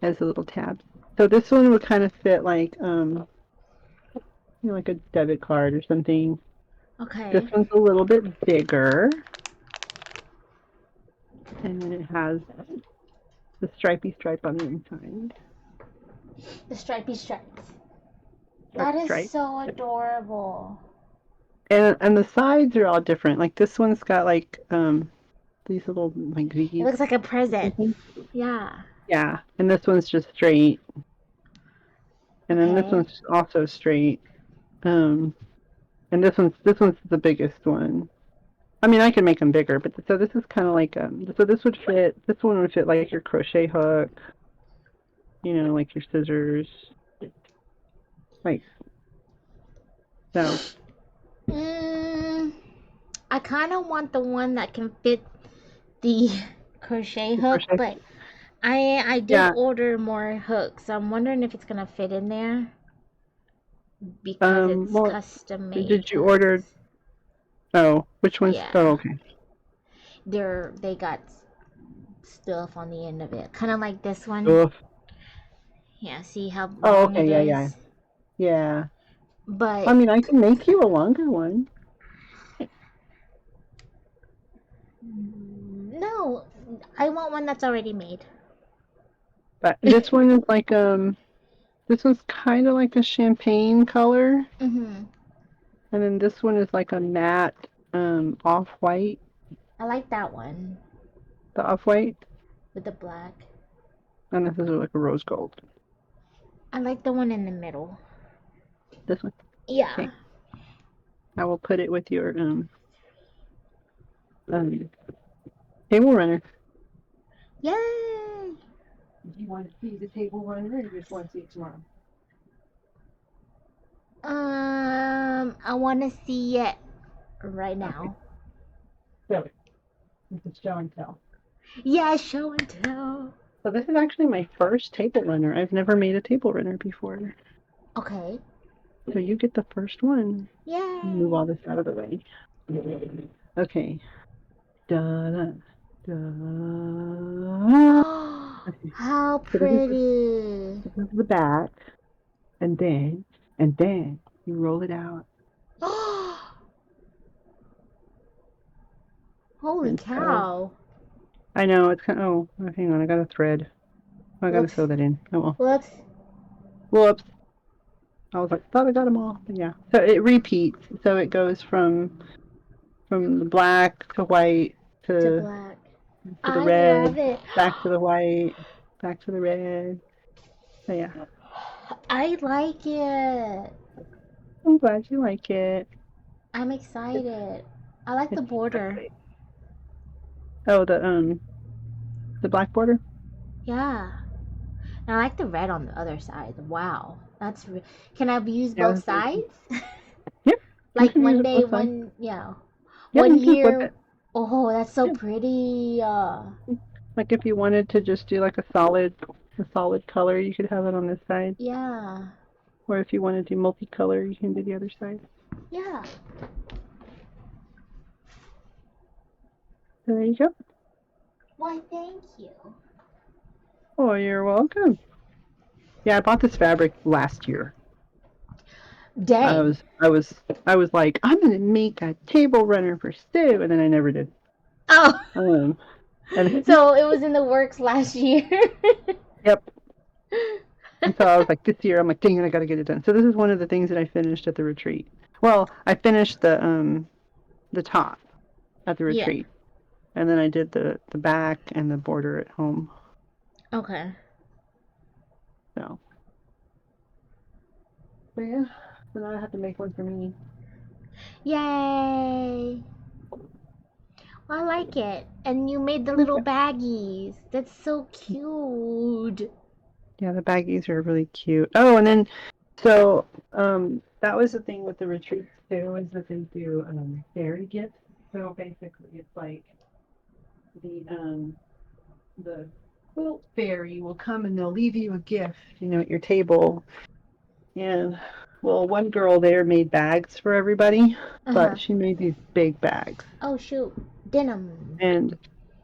as the little tabs. So this one would kind of fit like like a debit card or something. This Okay. one's a little bit bigger. And then it has the stripy stripe on the inside. The stripy stripes. Stripe That is stripe. so adorable. And the sides are all different. Like this one's got like these little like It V's. looks like a present. Yeah. Yeah. And this one's just straight. And then this Okay. one's also straight. And this one's the biggest one. I mean, I can make them bigger, but so this is kind of like so this would fit. This one would fit like your crochet hook, like your scissors, like so. Mm, I kind of want the one that can fit the crochet hook, Crochet. but I did Yeah. order more hooks. So I'm wondering if it's gonna fit in there because it's Well, custom made did you order? hooks. Oh, which one's? Yeah, Oh, okay. they got stuff on the end of it, kind of like this one. Oof. Yeah, see how Oh, long okay. it Yeah, yeah, is? yeah. But I mean, I can make you a longer one. no, I want one that's already made. But this one is like this one's kind of like a champagne color, Mm-hmm. and then this one is like a matte off-white. I like that one The off-white, with the black. and this is like a rose gold. I like the one in the middle. This one. Yeah. Okay. I will put it with your um table runner. Yay! Do you want to see the table runner, or you just want to see it tomorrow? I want to see it right Okay. now. So this is show and tell. Yeah, show and tell. So this is actually my first table runner. I've never made a table runner before. Okay. So you get the first one. Move all Yay! this out of the way. Okay. Da da da. Okay. How So pretty. this is the back, and then you roll it out. Holy And so cow. I know it's kind of. Oh, hang on. I got a thread. Oh, I got to Whoops. sew that in. Oh well. Whoops. Whoops. I was like, thought I got them all. But yeah. So it repeats. So it goes from the black to white To to black. to the I love red, it. back to the white, back to the red. So yeah. I like it. I'm glad you like it. I'm It's excited. I like the it's border. okay. Oh, the black border. Yeah. And I like the red on the other side. Wow. Can I use Yeah, both that's really sides? cool. Yep, you Like can use one it day, both sides. one, yeah. Yep, One you can flip year. it. Oh, that's so Yeah. pretty. Like if you wanted to just do like a solid color, you could have it on this side. Yeah. Or if you want to do multicolor, you can do the other side. Yeah. So there you go. Why, thank you. Oh, you're welcome. Yeah, I bought this fabric last year. I Dang. was I was I was like, I'm gonna make a table runner for Stu, and then I never did. Oh, Um, and so it was in the works last year. yep. And so I was like, this year, I'm like, dang it, I gotta get it done. So this is one of the things that I finished at the retreat. Well, I finished the top at the Yeah. retreat, and then I did the back and the border at home. Okay. So, but yeah. So now I have to make one for me. Yay. I like it. And you made the little Okay. baggies. That's so cute. Yeah, the baggies are really cute. Oh, and then so that was the thing with the retreats too, is that they do fairy gifts. So basically, it's like the quilt fairy will come and they'll leave you a gift, at your table. And well, one girl there made bags for everybody, Uh huh. but she made these big bags, Oh, shoot. Denim. and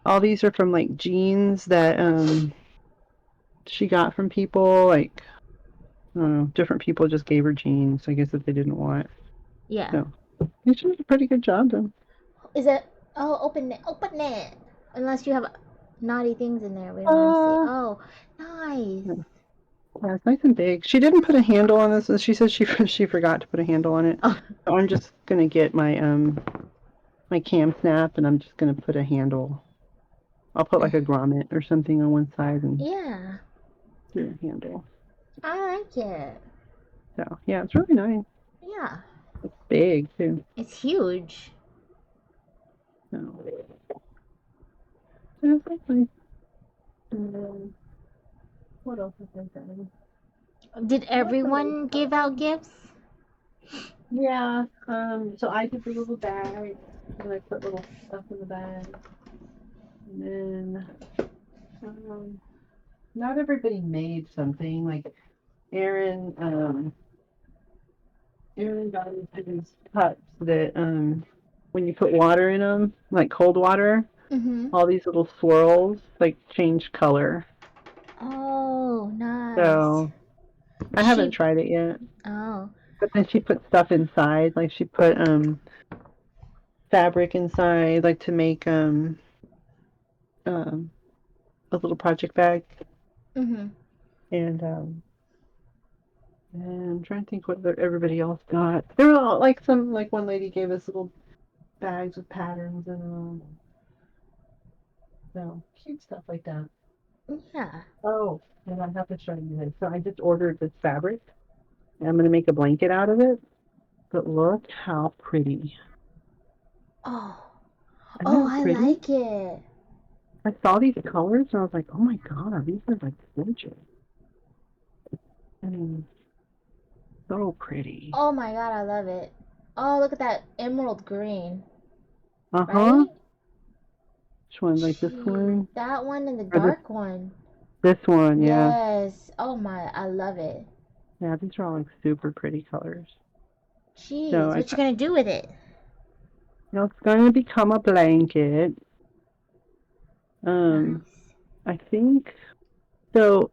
all these are from like jeans that she got from people, like I don't know, different people just gave her jeans, I guess, that they didn't want. Yeah. So she did a pretty good job though. Is it? Oh, open it. Open it. Unless you have naughty things in there we don't want to see. Uh, Oh, nice. yeah, it's nice and big. She didn't put a handle on this. She said she forgot to put a handle on it. Oh, So I'm just gonna get my cam snap, and I'm just gonna put a handle. I'll put like a grommet or something on one side and yeah. do a handle. I like it. So yeah, it's really nice. Yeah. It's big too. It's huge. So yeah, it's nice. And then, what else is there? Did Not really. everyone give out gifts? Yeah. So I did the little bag, and I put little stuff in the bag, and then not everybody made something. Like Aaron, Aaron got into these cups that when you put water in them, like cold water, Mm-hmm. all these little swirls like change color. Oh, nice. So I haven't She. tried it yet. Oh. But then she put stuff inside, like she put fabric inside, like to make um a little project bag, Mhm. and I'm trying to think what everybody else got. There were all, like some, like one lady gave us little bags with patterns in them. So cute stuff like that. Yeah. Oh, and I have to show you this. So I just ordered this fabric, and I'm gonna make a blanket out of it. But look how pretty. Oh. Isn't Oh, that I pretty? like it. I saw these colors and I was like, oh my god, these are like gorgeous. I mean, so pretty. Oh my god, I love it. Oh, look at that emerald green, Uh-huh. right? Which one? Like this Gee, one? that one and the Or dark one. this one, yeah. Yes. Oh my, I love it. Yeah, these are all like super pretty colors. So Jeez, I what you thought, gonna do with it? it's gonna become a blanket. Um, Nice. I think so.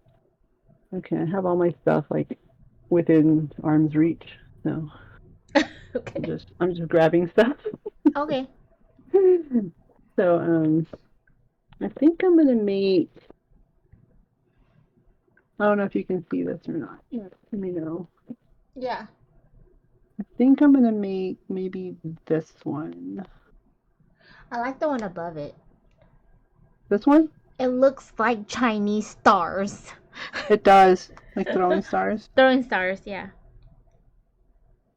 Okay, I have all my stuff like within arm's reach. So Okay. I'm just grabbing stuff. Okay. So I think I'm gonna make. I don't know if you can see this or not. Yeah, let me know. Yeah. I think I'm gonna make maybe this one. I like the one above it. This one? It looks like Chinese stars. It does, like throwing stars. Throwing stars, yeah.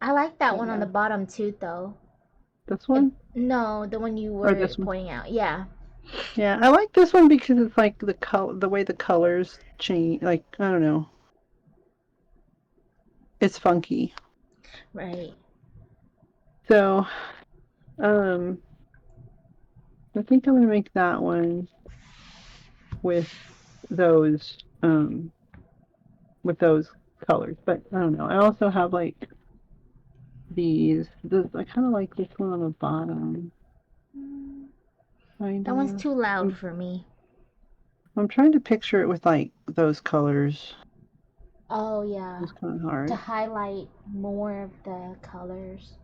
I like that But one on the yeah, bottom too, though. this It, one no, the one you or were this one. pointing out. Yeah. Yeah, I like this one because it's like the way the colors change. Like I don't know, it's funky. Right. So um, I think I'm gonna make that one with those with those colors. But I don't know. I also have like these. I kind of like this one on the bottom. Kind That one's of. too loud I'm, for me. I'm trying to picture it with like those colors. Oh, yeah. It's kind of To hard. highlight more of the colors.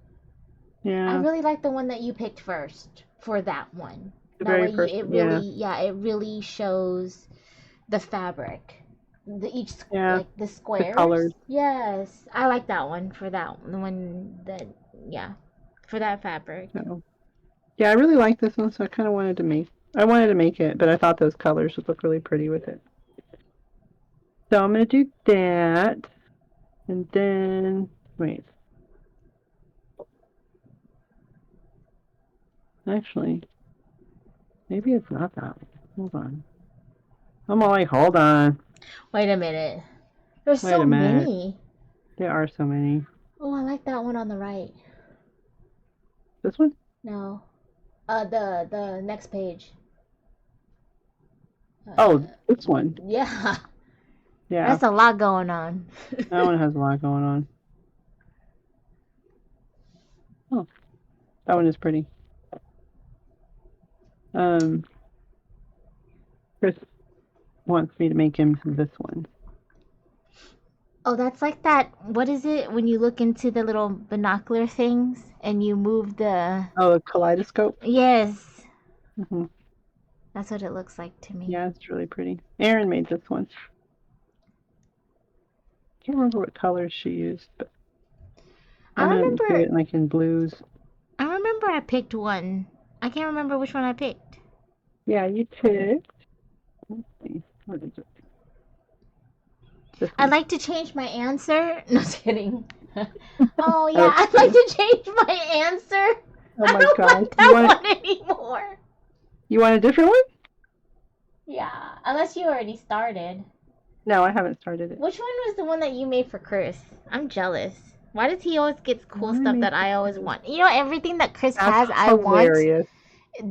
I Yeah, really like the one that you picked first for that one. the That way very first. Yeah, it really shows the fabric. yeah, Like the the squares. colors. Yes, I like that one for that the one that yeah, for that fabric. So yeah, I really like this one, so I kind of wanted to make. I wanted to make it, but I thought those colors would look really pretty with it. So I'm gonna do that, and then wait. Actually, maybe it's not that one. Hold on. I'm all like, hold on. Wait a minute. There's Wait so a minute. many. There are so many. Oh, I like that one on the right. This one? No. The next page. Oh, Uh this one. yeah. Yeah, That's a lot going on. that one has a lot going on. Oh, that one is pretty. Um, Chris wants me to make him this one. Oh, that's like that. What is it when you look into the little binocular things and you move the. Oh, a kaleidoscope. Yes, Hmm. that's what it looks like to me. Yeah, it's really pretty. Erin made this one. Can't remember what colors she used, but I I'm gonna do remember. it like in blues. I remember I picked one. I can't remember which one I picked. Yeah, you picked. Let's see. What is it? This I'd one. like to change my answer. No, just kidding. Oh Oh, yeah, it's I'd like pretty. to change my answer. Oh I my don't gosh. want that one anymore. You want a different one? Yeah, unless you already started. No, I haven't started it. Which one was the one that you made for Chris? I'm jealous. Why does he always get cool One I stuff made that for I always Chris. want? You know, everything that Chris That's has, I want. hilarious.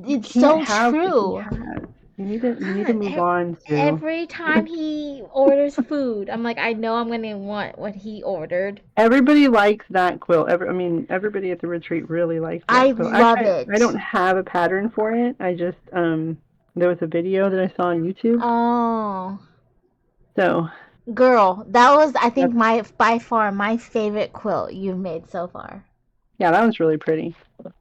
You It's can't so have what he true. has. You need to God, move on to. every time he orders food, I'm like, I know I'm gonna want what he ordered. Everybody likes that quilt. I mean, everybody at the retreat really likes I that quilt. love Actually, I it. don't have a pattern for it. I just there was a video that I saw on YouTube. Oh, So Girl, that was, I think, That's, my by far my favorite quilt you've made so far. yeah, that one's really pretty.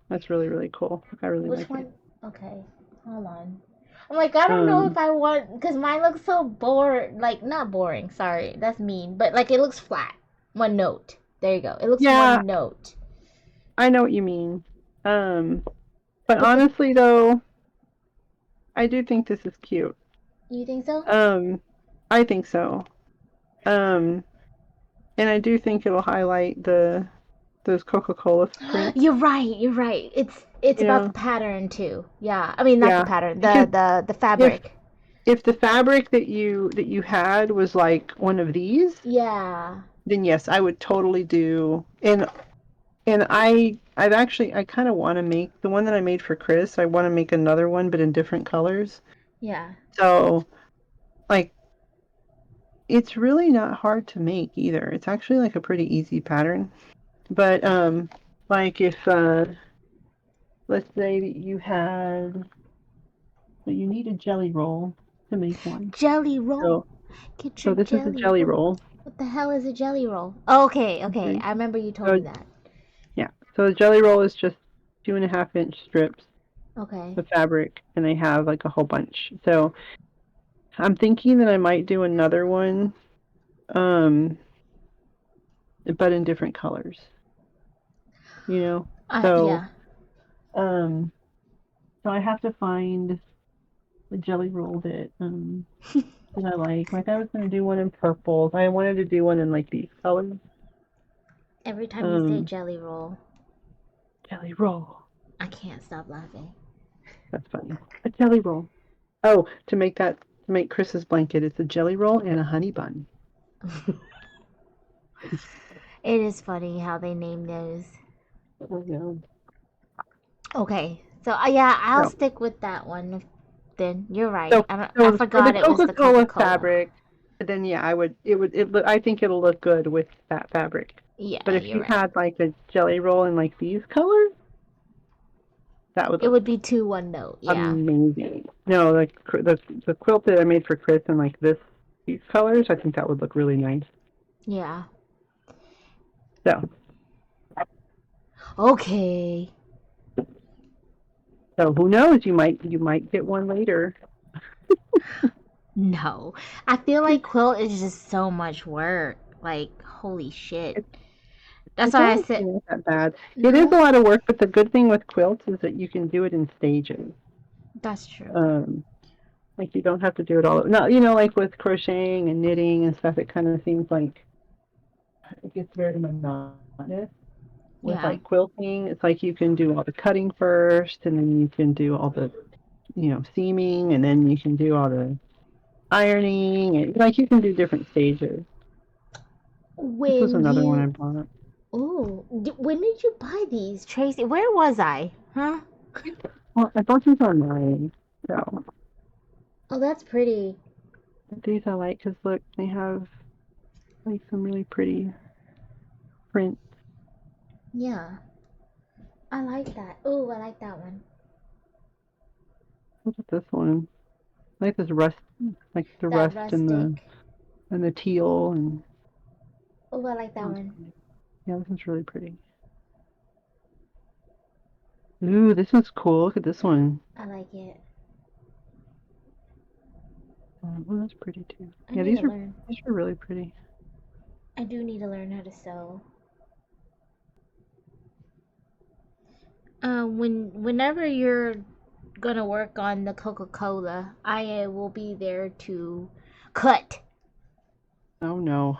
That's really, really cool. I really Which like it. one? Okay, hold on. I'm like, I don't know if Um, I want, because mine looks so bored. Like, not boring, sorry, that's mean, but like it looks flat. One note. There you go. It looks yeah, one note. I know what you mean. Um, but But the, honestly, though, I do think this is cute. you think so? Um, I think so. Um, and I do think it'll highlight those Coca-Cola prints. You're right. You're right. It's You about the know, pattern too. Yeah. I mean, not the yeah, pattern. because The if fabric. if the fabric that you had was like one of these, Yeah. then yes, I would totally do. And I kind of want to make the one that I made for Chris. I want to make another one, but in different colors. Yeah. So like it's really not hard to make either. It's actually like a pretty easy pattern. But like if let's say that you need a jelly roll to make one. Jelly roll. So Get so your this is a jelly jelly roll. roll. What the hell is a jelly roll? Oh, okay. Okay. Okay. I remember you told me So that. yeah. So a jelly roll is just 2.5 inch strips Okay. of fabric, and they have like a whole bunch. So I'm thinking that I might do another one, um, but in different colors. You know. So Yeah. um, so I have to find the jelly roll that I like. Like I was gonna do one in purples. I wanted to do one in like these colors. Every time you say Um, jelly roll, jelly roll. I can't stop laughing. That's funny. A jelly roll. Oh, to make Chris's blanket, it's a jelly roll and a honey bun. It is funny how they name those. Oh, yeah. Okay. So yeah, I'll So, stick with that one. Then you're right. so, I so for the forgot it was the Coca-Cola Coca-Cola. fabric, then yeah, I think it'll look good with that fabric. But Yeah, if you're you right. had like a jelly roll in like these colors, that would It look would be two one note. Yeah. amazing. No, like the quilt that I made for Chris in like these colors, I think that would look really nice. Yeah. So, Okay. so who knows? You might get one later. No. I feel like quilt is just so much work. Like, holy shit. It's That's it's why I honestly said not that bad. It is a no. lot of work, but the good thing with quilts is that you can do it in stages. That's true. Um, like you don't have to do it all. No, like with crocheting and knitting and stuff, it kind of seems like it gets very monotonous. With Yeah. like quilting, it's like you can do all the cutting first, and then you can do all the seaming, and then you can do all the ironing, and like you can do different stages. This was When another one I you bought. Oh, when did you buy these, Tracy? Where was I? Huh? Well, I bought these online, so Oh, that's pretty. these I like because look, they have like some really pretty prints. Yeah. I like that. Oh, I like that one. Look at this one. I like this rust, like the That rust and the rustic. and the teal, and Oh, I like that that one's one. pretty. Yeah, this one's really pretty. Ooh, this one's cool. Look at this one. I like it. Oh, that's pretty too. I Yeah, need these to are learn. these are really pretty. I do need to learn how to sew. Whenever you're gonna work on the Coca-Cola, I will be there to cut. Oh no,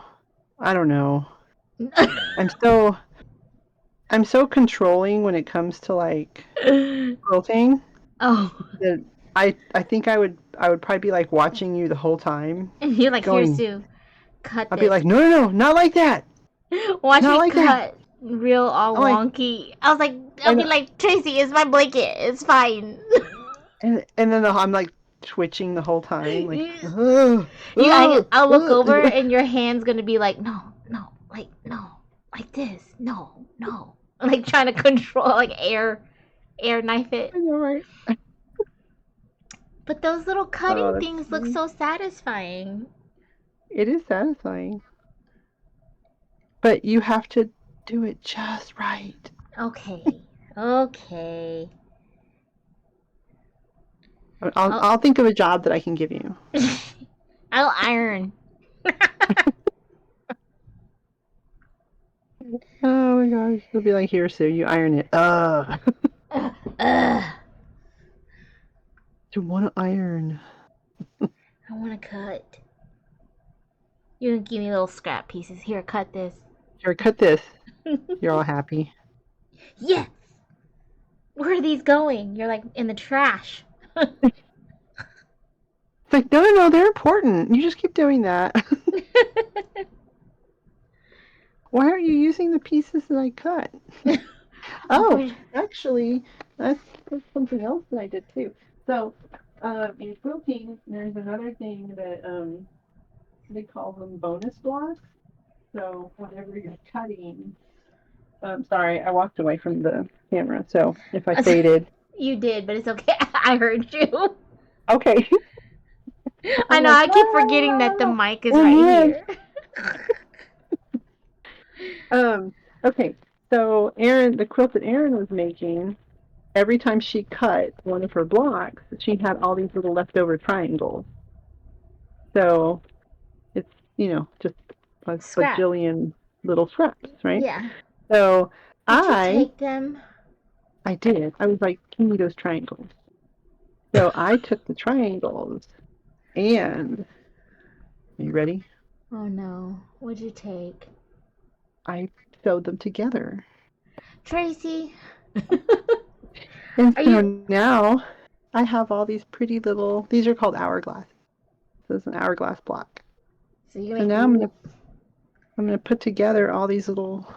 I don't know. I'm so I'm so controlling when it comes to like quilting Oh, that I think I would probably be like watching you the whole time, and you're like, here, going. Sue, cut I'll be this. like, no, no, no, not like that, Watch not me like that. cut real all I'm like, wonky. I was like, I I'll be know, like, Tracy, it's my blanket. It's fine. and then I'm like twitching the whole time, like, you, I'll look over ugh. and your hand's gonna be like, no, no, like, no, like this, no, no, like trying to control, like air knife it. I know, right? But those little Oh, cutting that's things look funny. so satisfying. It is satisfying. But you have to do it just right. Okay. Okay. I'll I'll think of a job that I can give you. I'll iron. Oh my gosh. It'll be like, here, Sue, you iron it. Ugh. Do you want to iron? I want to cut. You can give me little scrap pieces. Here, cut this. Here, cut this. You're all happy. Yes! Where are these going? You're like in the trash. It's like, no, they're important. You just keep doing that. Why aren't you using the pieces that I cut? Oh, actually, that's something else that I did too. So, in quilting, there's another thing that they call them bonus blocks. So, whenever you're cutting, sorry, I walked away from the camera. So, if I faded, You did, but it's okay. I heard you. okay. I I'm know, like, I keep forgetting that the mic is we're right good. here. Okay. So, the quilt that Erin was making, every time she cut one of her blocks, she had all these little leftover triangles. So it's, just a Scrap. bajillion little scraps, right? Yeah. So Did you I take them? did. I was like, give me those triangles. So I took the triangles and, are you ready? Oh no. What'd you take? I sewed them together. Tracy. And Are so you now I have all these pretty little, these are called hourglass. This is an hourglass block. So you So make now I'm gonna put together all these little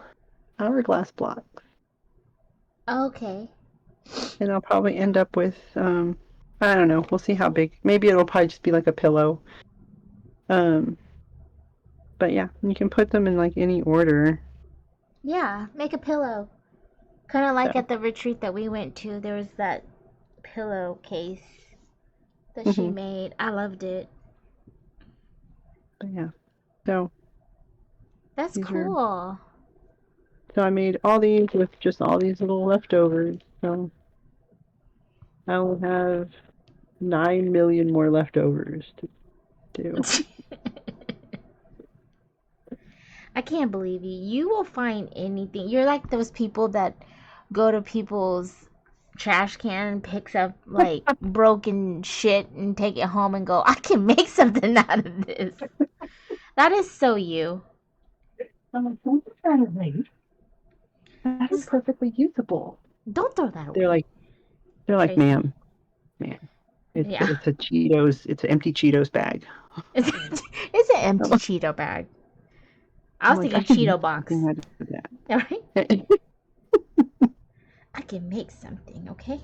hourglass blocks, Okay. and I'll probably end up with I don't know. We'll see how big. Maybe it'll probably just be like a pillow. Um, but yeah, you can put them in like any order. Yeah, make a pillow. Kind of like So, at the retreat that we went to, there was that pillow case that she hmm made. I loved it. but yeah. So That's these are. cool. So I made all these with just all these little leftovers. So I will have 9 million more leftovers to do. I can't believe you. You will find anything. You're like those people that go to people's trash can and picks up like broken shit and take it home and go, I can make something out of this. That is so you. I'm like, don't throw that away. That is perfectly usable. Don't throw that They're away, like, they're like, Tracy. ma'am, it's Yeah. it's a Cheetos, it's an empty Cheetos bag. It's an empty Cheeto bag. I I'm was like, I thinking can make Cheeto box. something out of that. All right? I I can make something, okay?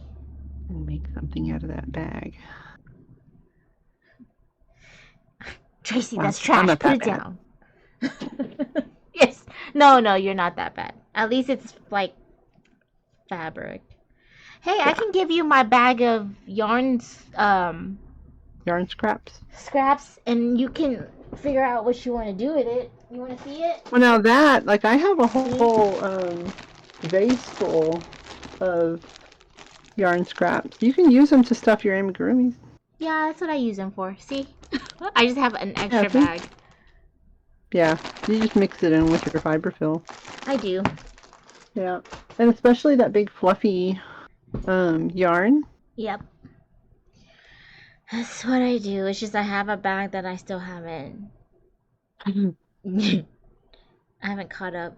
can make something out of that bag. Tracy, Well, that's I'm trash. not Put that it bad. down. Yes. No, you're not that bad. At least it's like fabric. Hey, I Yeah, can give you my bag of yarns, yarn scraps. scraps, and you can figure out what you want to do with it. You want to see it? Well, now that, like, I have a See? whole vase full of yarn scraps. You can use them to stuff your amigurumis. Yeah, that's what I use them for. See? I just have an Yeah, extra see? bag. Yeah, you just mix it in with your fiberfill. I do. Yeah, and especially that big fluffy yarn. Yep. That's what I do. It's just I have a bag that I still haven't. I haven't caught up.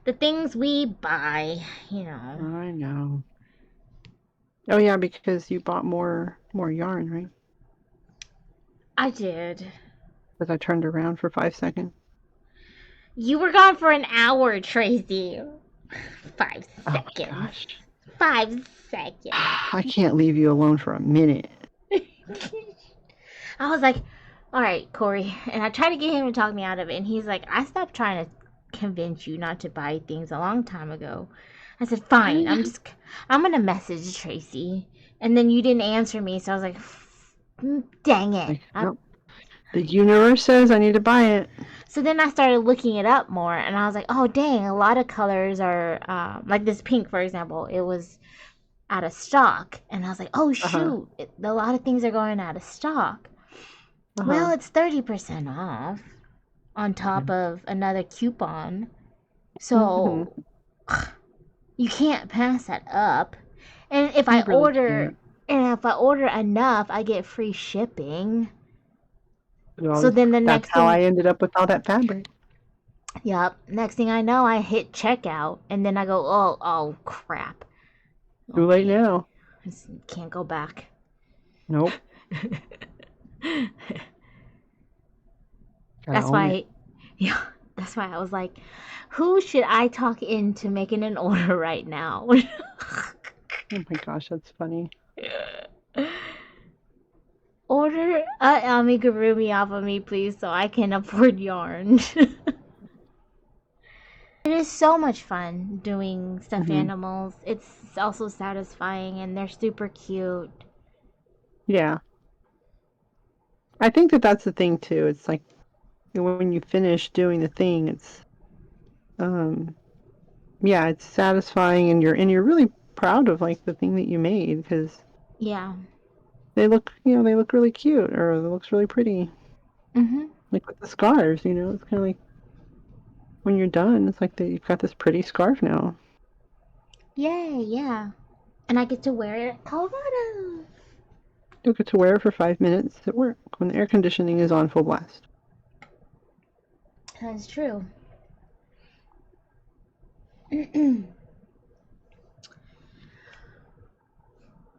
The things we buy, you know. I know. Oh yeah, because you bought more yarn, right? I did. Because I turned around for 5 seconds. You were gone for an hour, Tracy. 5 Oh my seconds. gosh. 5 seconds. I can't leave you alone for a minute. I was like, all right, Corey. And I tried to get him to talk me out of it. And he's like, I stopped trying to convince you not to buy things a long time ago. I said, fine. I'm going to message Tracy. And then you didn't answer me. So I was like, Dang it. Like, nope. The universe says I need to buy it. So then I started looking it up more, and I was like, oh, dang, a lot of colors are, like this pink, for example, it was out of stock. And I was like, oh, Uh-huh. shoot, a lot of things are going out of stock. Uh-huh. Well, it's 30% off on top of another coupon. Mm-hmm. So you can't pass that up. And if I You really order can't. and if I order enough, I get free shipping. So Well, then the that's next how I thing, ended up with all that fabric. yep, next thing I know, I hit checkout and then I go, oh crap. Too late Okay, now. I can't go back. Nope. Gotta That's own it. why, yeah, that's why I was like, who should I talk into making an order right now? Oh my gosh, that's funny. Order a amigurumi off of me, please, so I can afford yarn. It is so much fun doing stuffed Mm-hmm. animals. It's also satisfying, and they're super cute. Yeah. I think that that's the thing too. It's like when you finish doing the thing, it's um yeah, it's satisfying and you're really proud of like the thing that you made because Yeah. they look really cute or it looks really pretty. Mhm. Like with the scarves, it's kind of like when you're done, it's like that you've got this pretty scarf now. Yay! Yeah. And I get to wear it at Colorado. You'll get to wear it for 5 minutes at work when the air conditioning is on full blast. That's true.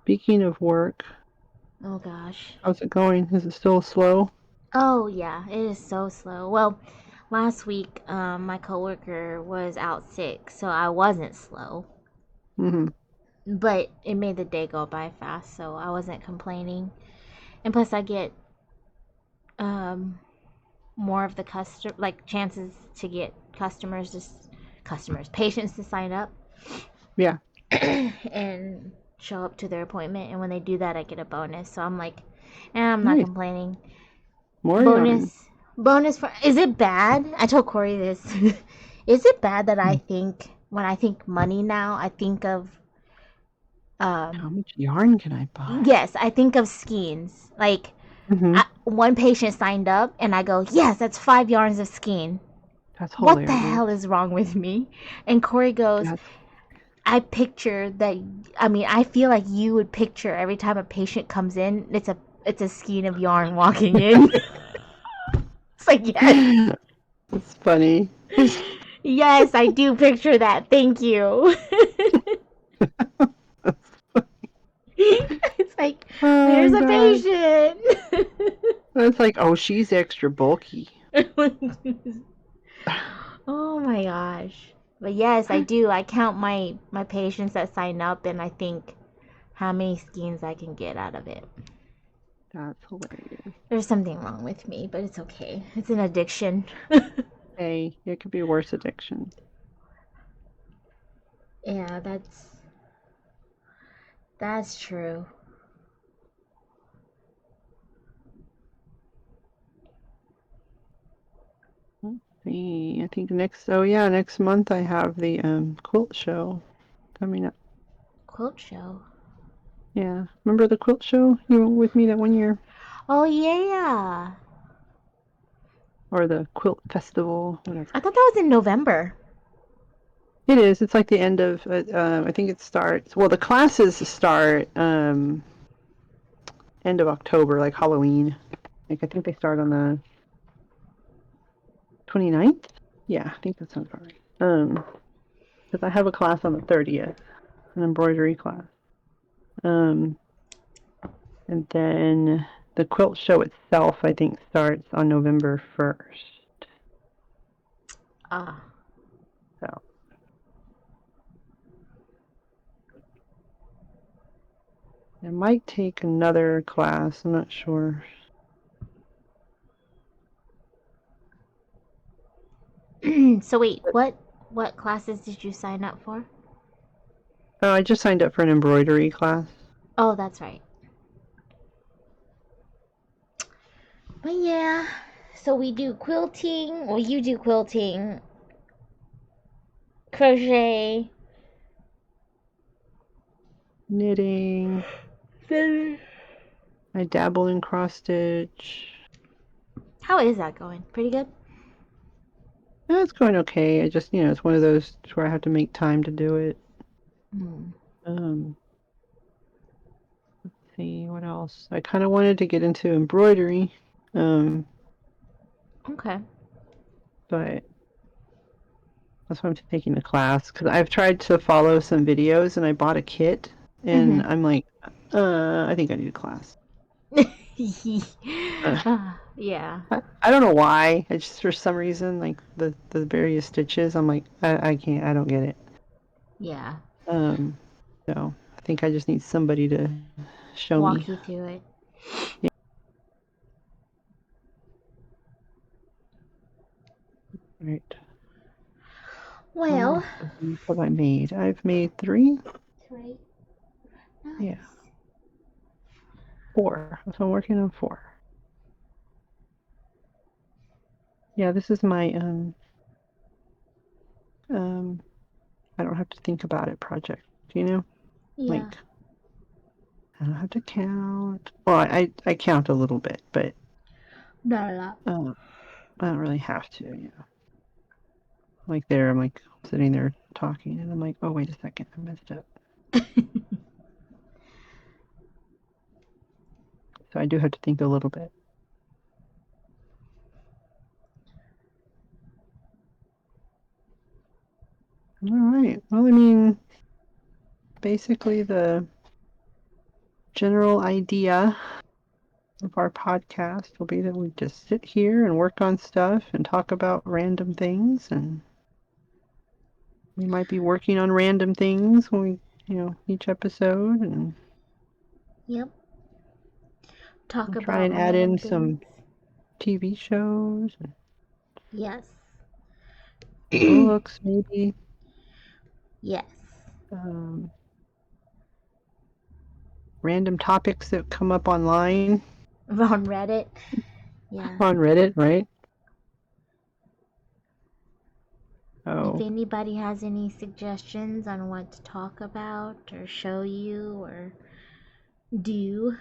Speaking of work, Oh gosh. how's it going? Is it still slow? Oh yeah, it is so slow. Well, last week, my coworker was out sick, so I wasn't slow. Mm-hmm. But it made the day go by fast, so I wasn't complaining. And plus, I get um more of the chances to get patients to sign up Yeah. and show up to their appointment. And when they do that, I get a bonus. So I'm like, I'm not Nice. complaining. More yarn. Bonus for. Is it bad? I told Corey this. Is it bad that Hmm. when I think money now, I think of How um much yarn can I buy? yes, I think of skeins. Like Mm-hmm. one patient signed up, and I go, yes, that's 5 yards of skein. That's What the hilarious. hell is wrong with me? And Corey goes, That's I picture that. I mean, I feel like you would picture every time a patient comes in, it's a skein of yarn walking in. It's like yes, It's funny. yes, I do picture that. Thank you. It's like Oh there's a god. patient. It's like, oh, she's extra bulky. Oh my gosh. But yes, I do. I count my patients that sign up, and I think how many skeins I can get out of it. That's hilarious. There's something wrong with me, but it's okay. It's an addiction. Hey, it could be worse addictions. Yeah, that's true. Let's see. I think next month I have the quilt show coming up. Quilt show. Yeah. Remember the quilt show you went with me that one year? Oh yeah. Or the quilt festival, I whatever. thought that was in November. It is. It's like the end of I think it starts, well, the classes start end of October, like Halloween. Like I think they start on the 29th. Yeah, I think that sounds about right. Because I have a class on the 30th, an embroidery class. Um, and then the quilt show itself, I think, starts on November 1st. Ah. So I might take another class. I'm not sure. So wait, what classes did you sign up for? Oh, I just signed up for an embroidery class. Oh, that's right. But yeah, so we do quilting, or you do quilting, crochet, knitting. I dabble in cross stitch. How is that going? Pretty good? Yeah, it's going okay. I just, it's one of those where I have to make time to do it. Let's see what else. I kind of wanted to get into embroidery. Okay. But that's why I'm taking the class, because I've tried to follow some videos and I bought a kit and I'm like, I think I need a class. Yeah. I don't know why. It's just for some reason, like the various stitches, I'm like, I can't, I don't get it. Yeah. So I think I just need somebody to show Walk me. you through it. Right. How Well, many of these have I made? I've made 3. 3. Yeah, Nice. 4. So I'm working on 4. Yeah, this is my I don't have to think about it project, Yeah. Like I don't have to count. Well, I count a little bit, but Not a lot. I don't really have to, Like there, I'm like sitting there talking, and I'm like, oh wait a second, I messed up. So I do have to think a little bit. All right. Well, I mean, basically the general idea of our podcast will be that we just sit here and work on stuff and talk about random things, and we might be working on random things when we, each episode, and Yep. Talk we'll try about and add random in things. some TV shows and Yes. books, maybe. Yes. Um, Random topics that come up online On Reddit. Yeah. on Reddit, right? If Oh, anybody has any suggestions on what to talk about or show you or do,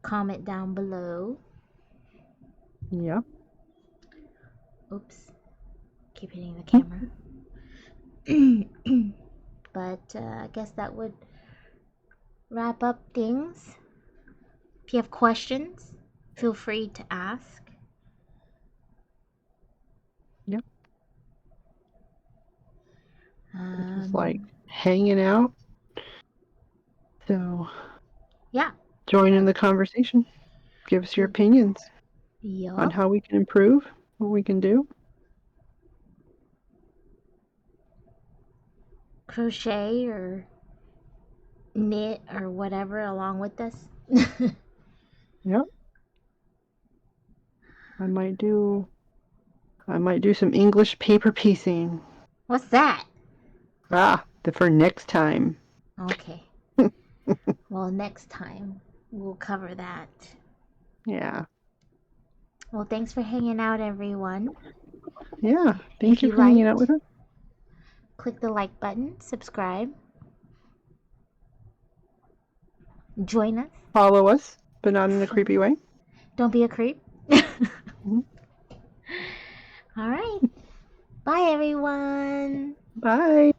comment down below. yeah. Oops. Keep hitting the camera. But I guess that would wrap up things. If you have questions, feel free to ask. Yep. This is like hanging out. So Yeah. join in the conversation. Give us your opinions on Yup. how we can improve, what we can do. Crochet or knit or whatever along with us. Yep. I might do some English paper piecing. What's that? For next time. Okay. Well, next time we'll cover that. Yeah. Well, thanks for hanging out, everyone. Yeah. If Thank you you for hanging out liked, with us. click the like button, subscribe, join us. Follow us, but not in a creepy way. Don't be a creep. Mhm. All right. Bye, everyone. Bye.